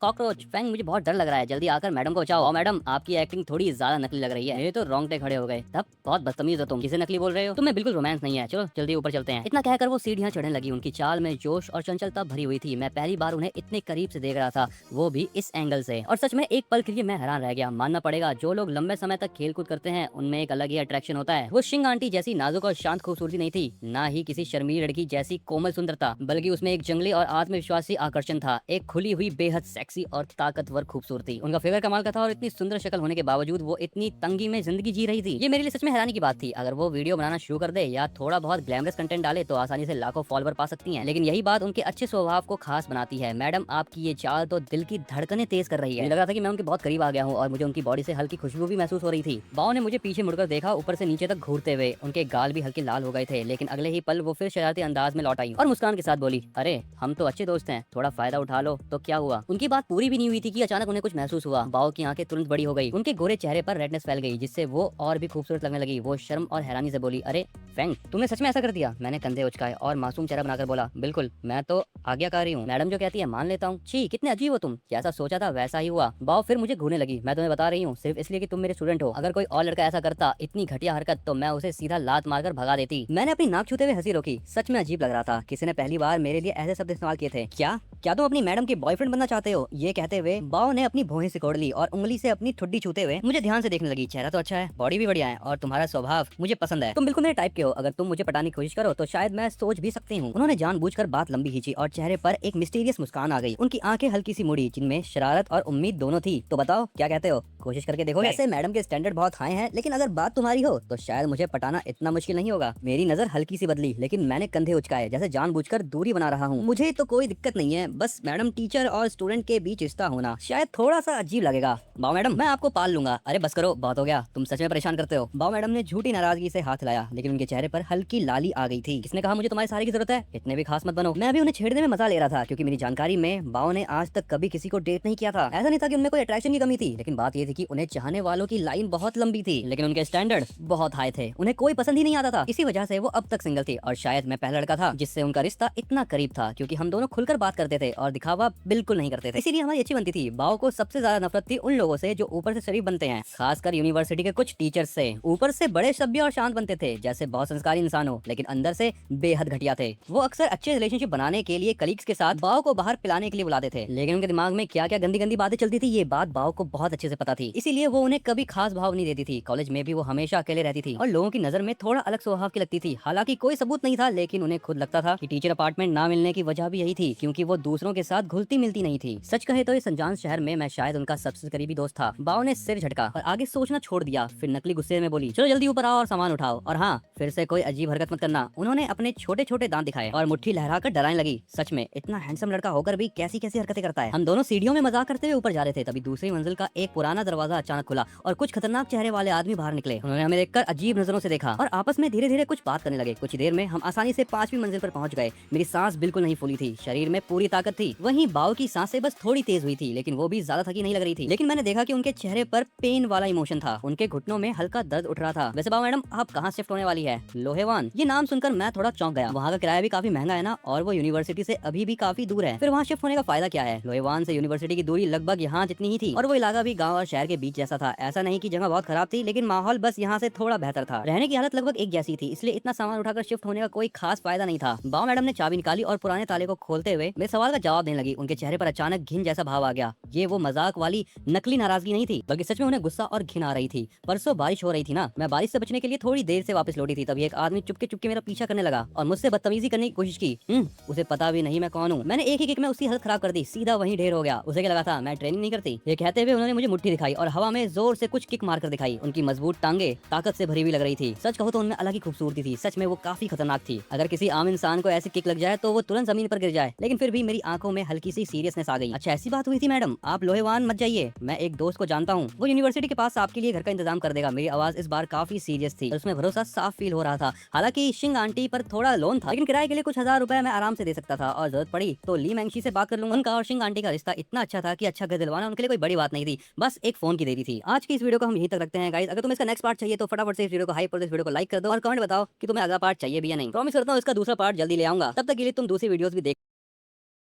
कॉकरोच फेंग, मुझे बहुत डर लग रहा है, जल्दी आकर मैडम को बचाओ। मैडम आपकी एक्टिंग थोड़ी ज्यादा नकली लग रही है। ये तो रोंगटे खड़े हो गए। तब बहुत बदतमीज हो तुम, किसे नकली बोल रहे हो? तुम्हें बिल्कुल रोमांस नहीं है, चलो जल्दी ऊपर चलते हैं। इतना कहकर वो सीढ़ियां चढ़ने लगी। उनकी चाल में जोश और चंचलता भरी हुई थी। मैं पहली बार उन्हें इतने करीब से देख रहा था, वो भी इस एंगल से। और सच में एक पल के लिए मैं हैरान रह गया। मानना पड़ेगा, जो लोग लंबे समय तक खेल कूद करते हैं उनमें एक अलग ही अट्रैक्शन होता है। वो शिंग आंटी जैसी नाजुक और शांत खूबसूरती नहीं थी, ना ही किसी शर्मीली लड़की जैसी कोमल सुंदरता, बल्कि उसमें एक जंगली और आत्मविश्वासी आकर्षण था। एक खुली हुई बेहद सेक्सी और ताकतवर खूबसूरती। उनका फिगर कमाल का था और इतनी सुंदर शक्ल होने के बावजूद वो इतनी तंगी में जिंदगी जी रही थी। ये मेरे लिए सच में हैरानी की बात थी। अगर वो वीडियो बनाना शुरू कर दे या थोड़ा बहुत ग्लैमरस कंटेंट डाले तो आसानी से लाखों फॉलोवर पा सकती हैं। लेकिन यही बात उनके अच्छे स्वभाव को खास बनाती है। मैडम आपकी ये चाल तो दिल की धड़कनें तेज कर रही है। मुझे लग रहा था कि मैं उनके बहुत करीब आ गया हूँ और मुझे उनकी बॉडी से हल्की खुशबू भी महसूस हो रही थी। बाओ ने मुझे पीछे मुड़कर देखा, ऊपर से नीचे तक घूरते हुए। उनके गाल भी हल्के लाल हो गए थे, लेकिन अगले ही पल वो फिर शरारती अंदाज में लौट आई और मुस्कान के साथ बोली, अरे हम तो अच्छे दोस्त हैं, थोड़ा फायदा उठा लो तो क्या हुआ? उनकी बात पूरी भी नहीं हुई थी कि अचानक उन्हें कुछ महसूस हुआ। बाओ की आंखें तुरंत बड़ी हो गई, उनके गोरे चेहरे पर रेडनेस फैल गई, जिससे वो और भी खूबसूरत लगने लगी। वो शर्म और हैरानी से बोली, अरे फेंग, तुमने सच में ऐसा कर दिया? मैंने कंधे उचकाए और मासूम चेहरा बनाकर बोला, बिल्कुल, मैं तो आज्ञाकारी हूँ। मैडम जो कहती है मान लेता हूँ। छी, कितने अजीब हो तुम, जैसा सोचा था वैसा ही हुआ। बाओ फिर मुझे घूरने लगी। मैं तुम्हें बता रही हूँ सिर्फ इसलिए कि तुम मेरे स्टूडेंट हो। अगर कोई और लड़का ऐसा करता, इतनी घटिया हरकत, तो मैं उसे सीधा लात मारकर भगा देती। मैंने अपनी नाक छूते हुए हंसी रोकी। सच में अजीब लग रहा था। किसी ने पहली बार मेरे लिए ऐसे शब्द इस्तेमाल किए थे। क्या क्या तुम अपनी मैडम के बॉयफ्रेंड बनना चाहते हो? ये कहते हुए बाओ ने अपनी भौहें सिकोड़ ली और उंगली से अपनी ठुड्डी छूते हुए मुझे ध्यान से देखने लगी। चेहरा तो अच्छा है, बॉडी भी बढ़िया है और तुम्हारा स्वभाव मुझे पसंद है। तुम बिल्कुल मेरे टाइप के हो। अगर तुम मुझे पटाने की कोशिश करो तो शायद मैं सोच भी सकती हूँ। उन्होंने जानबूझकर बात लंबी खींची और चेहरे पर एक मिस्टीरियस मुस्कान आ गई। उनकी आंखें हल्की सी मुड़ी, जिनमें शरारत और उम्मीद दोनों थी। तो बताओ क्या कहते हो, कोशिश करके देखो। वैसे मैडम के स्टैंडर्ड बहुत हाई हैं, लेकिन अगर बात तुम्हारी हो तो शायद मुझे पटाना इतना मुश्किल नहीं होगा। मेरी नजर हल्की सी बदली, लेकिन मैंने कंधे उचकाए, जैसे जानबूझकर दूरी बना रहा हूँ। मुझे तो कोई दिक्कत नहीं है, बस मैडम टीचर और स्टूडेंट के बीच रिश्ता होना शायद थोड़ा सा अजीब लगेगा। बाओ मैडम, मैं आपको पाल लूंगा। अरे बस करो, बहुत हो गया, तुम सच में परेशान करते हो। बाओ मैडम ने झूठी नाराजगी से हाथ हिलाया, लेकिन उनके चेहरे पर हल्की लाली आ गई थी। किसने कहा मुझे तुम्हारी सहारे की जरूरत है? इतने भी खास मत बनो। मैं भी उन्हें छेड़ने में मजा ले रहा था, क्योंकि मेरी जानकारी में बाओ ने आज तक कभी किसी को डेट नहीं किया था। ऐसा नहीं था कि उनमें कोई अट्रैक्शन की कमी थी, लेकिन बात ये थी कि उन्हें चाहने वालों की लाइन बहुत लंबी थी, लेकिन उनके स्टैंडर्ड बहुत हाई थे। उन्हें कोई पसंद ही नहीं आता था। इसी वजह से वो अब तक सिंगल थी और शायद मैं पहला लड़का था जिससे उनका रिश्ता इतना करीब था, क्योंकि हम दोनों खुलकर बात करते थे और दिखावा बिल्कुल नहीं करते थे। इसीलिए हमारी अच्छी बनती थी। बाओ को सबसे ज्यादा नफरत थी उन लोगों से जो ऊपर से शरीफ बनते हैं, खासकर यूनिवर्सिटी के कुछ टीचर्स से। ऊपर से बड़े सभ्य और शांत बनते थे, जैसे बहुत संस्कारी इंसान हो, लेकिन अंदर से बेहद घटिया थे। वो अक्सर अच्छे रिलेशनशिप बनाने के लिए कलीग्स के साथ बाओ को बाहर पिलाने के लिए बुलाते थे, लेकिन उनके दिमाग में क्या क्या गंदी गंदी बातें चलती थी, ये बात बाओ को बहुत अच्छे से पता थी। इसीलिए वो उन्हें कभी खास भाव नहीं देती थी। कॉलेज में भी वो हमेशा अकेले रहती थी और लोगों की नजर में थोड़ा अलग स्वभाव की लगती थी। हालांकि कोई सबूत नहीं था, लेकिन उन्हें खुद लगता था कि टीचर अपार्टमेंट ना मिलने की वजह भी यही थी, क्योंकि वो दूसरों के साथ घुलती मिलती नहीं थी। सच कहे तो इस अनजान शहर में मैं शायद उनका सबसे करीबी दोस्त था। बाओ ने सिर झटका और आगे सोचना छोड़ दिया। फिर नकली गुस्से में बोली, चलो जल्दी ऊपर आओ और सामान उठाओ, और हाँ, फिर से कोई अजीब हरकत मत करना। उन्होंने अपने छोटे छोटे दांत दिखाए और मुट्ठी लहराकर डराने लगी। सच में इतना हैंडसम लड़का होकर भी कैसी कैसी हरकतें करता है। हम दोनों सीढ़ियों में मजाक करते हुए ऊपर जा रहे थे, तभी दूसरी मंजिल का एक पुराना दरवाजा अचानक खुला और कुछ खतरनाक चेहरे वाले आदमी बाहर निकले। उन्होंने हमें देखकर अजीब नजरों से देखा और आपस में धीरे धीरे कुछ बात करने लगे। कुछ देर में हम आसानी से 5वीं मंजिल पर पहुंच गए। मेरी सांस बिल्कुल नहीं फूली थी, शरीर में पूरी ताकत थी। वहीं बाओ की सांसें बस थोड़ी तेज हुई थी, लेकिन वो भी ज्यादा थकी नहीं लग रही थी। लेकिन मैंने देखा कि उनके चेहरे पर पेन वाला इमोशन था। उनके घुटनों में हल्का दर्द उठ रहा था। वैसे बाओ मैडम, आप कहाँ शिफ्ट होने वाली है? है? लोहेवान। ये नाम सुनकर मैं थोड़ा चौंक गया। वहाँ का किराया भी काफी महंगा है ना, और वो यूनिवर्सिटी से अभी भी काफी दूर है। फिर वहाँ शिफ्ट होने का फायदा क्या है? लोहेवान से यूनिवर्सिटी की दूरी लगभग यहाँ जितनी ही थी, और वो इलाका भी गाँव और शहर के बीच जैसा था। ऐसा नहीं की जगह बहुत खराब थी, लेकिन माहौल बस यहाँ से थोड़ा बेहतर था। रहने की हालत लगभग एक जैसी थी, इसलिए इतना सामान उठाकर शिफ्ट होने का कोई खास फायदा नहीं था। बाव मैडम ने चाबी निकाली और पुराने ताले को खोलते हुए मेरे सवाल का जवाब देने लगी। उनके चेहरे पर अचानक घिन जैसा भाव आ गया। ये वो मजाक वाली नकली नाराजगी नहीं थी, बल्कि सच में उन्हें गुस्सा और घिन आ रही थी। परसों बारिश हो रही थी ना, मैं बारिश से बचने के लिए थोड़ी देर से वापस लौटी थी, तभी एक आदमी चुपके चुपके मेरा पीछा करने लगा और मुझसे बदतमीजी करने की कोशिश की। उसे पता भी नहीं मैं कौन हूँ। मैंने एक ही किक में उसकी हालत खराब कर दी, सीधा वहीं ढेर हो गया। उसे क्या लगा था मैं ट्रेनिंग नहीं करती? ये कहते हुए उन्होंने मुझे मुट्ठी दिखाई और हवा में जोर से कुछ किक मारकर दिखाई। उनकी मजबूत टांगे ताकत से भरी हुई लग रही थी। सच कहूँ तो उनमें अलग ही खूबसूरती थी। सच में वो काफी खतरनाक थी। अगर किसी आम इंसान को ऐसी किक लग जाए तो वो तुरंत जमीन पर गिर जाए, लेकिन फिर भी मेरी आंखों में हल्की सी सीरियसनेस आ गई। अच्छा ऐसी बात हुई थी मैडम, आप लोहेवान मत जाइए, मैं एक दोस्त को जानता हूँ, वो यूनिवर्सिटी के पास आपके लिए घर का इंतजाम कर देगा। मेरी आवाज इस बार काफी सीरियस थी, उसमें भरोसा साफ फील हो रहा था। हालांकि शिंग आंटी पर थोड़ा लोन था, लेकिन किराए के लिए कुछ हजार रुपए मैं आराम से दे सकता था, और जरूरत पड़ी तो ली मैंगशी से बात कर लूंगा। उनका और शिंग आंटी का रिश्ता इतना अच्छा था कि अच्छा घर दिलवाना उनके लिए कोई बड़ी बात नहीं थी, बस एक फोन की देरी थी। आज की इस वीडियो को हम यहीं तक रखते हैं गाइस। अगर तुम्हें इसका नेक्स्ट पार्ट चाहिए तो फटाफट से इस वीडियो को हाइप और इस वीडियो को लाइक कर दो और कमेंट बताओ कि तुम्हें अगला पार्ट चाहिए भी या नहीं। प्रॉमिस करता हूँ इसका दूसरा पार्ट जल्दी ले आऊंगा। तब तक के लिए तुम दूसरी वीडियोस भी देख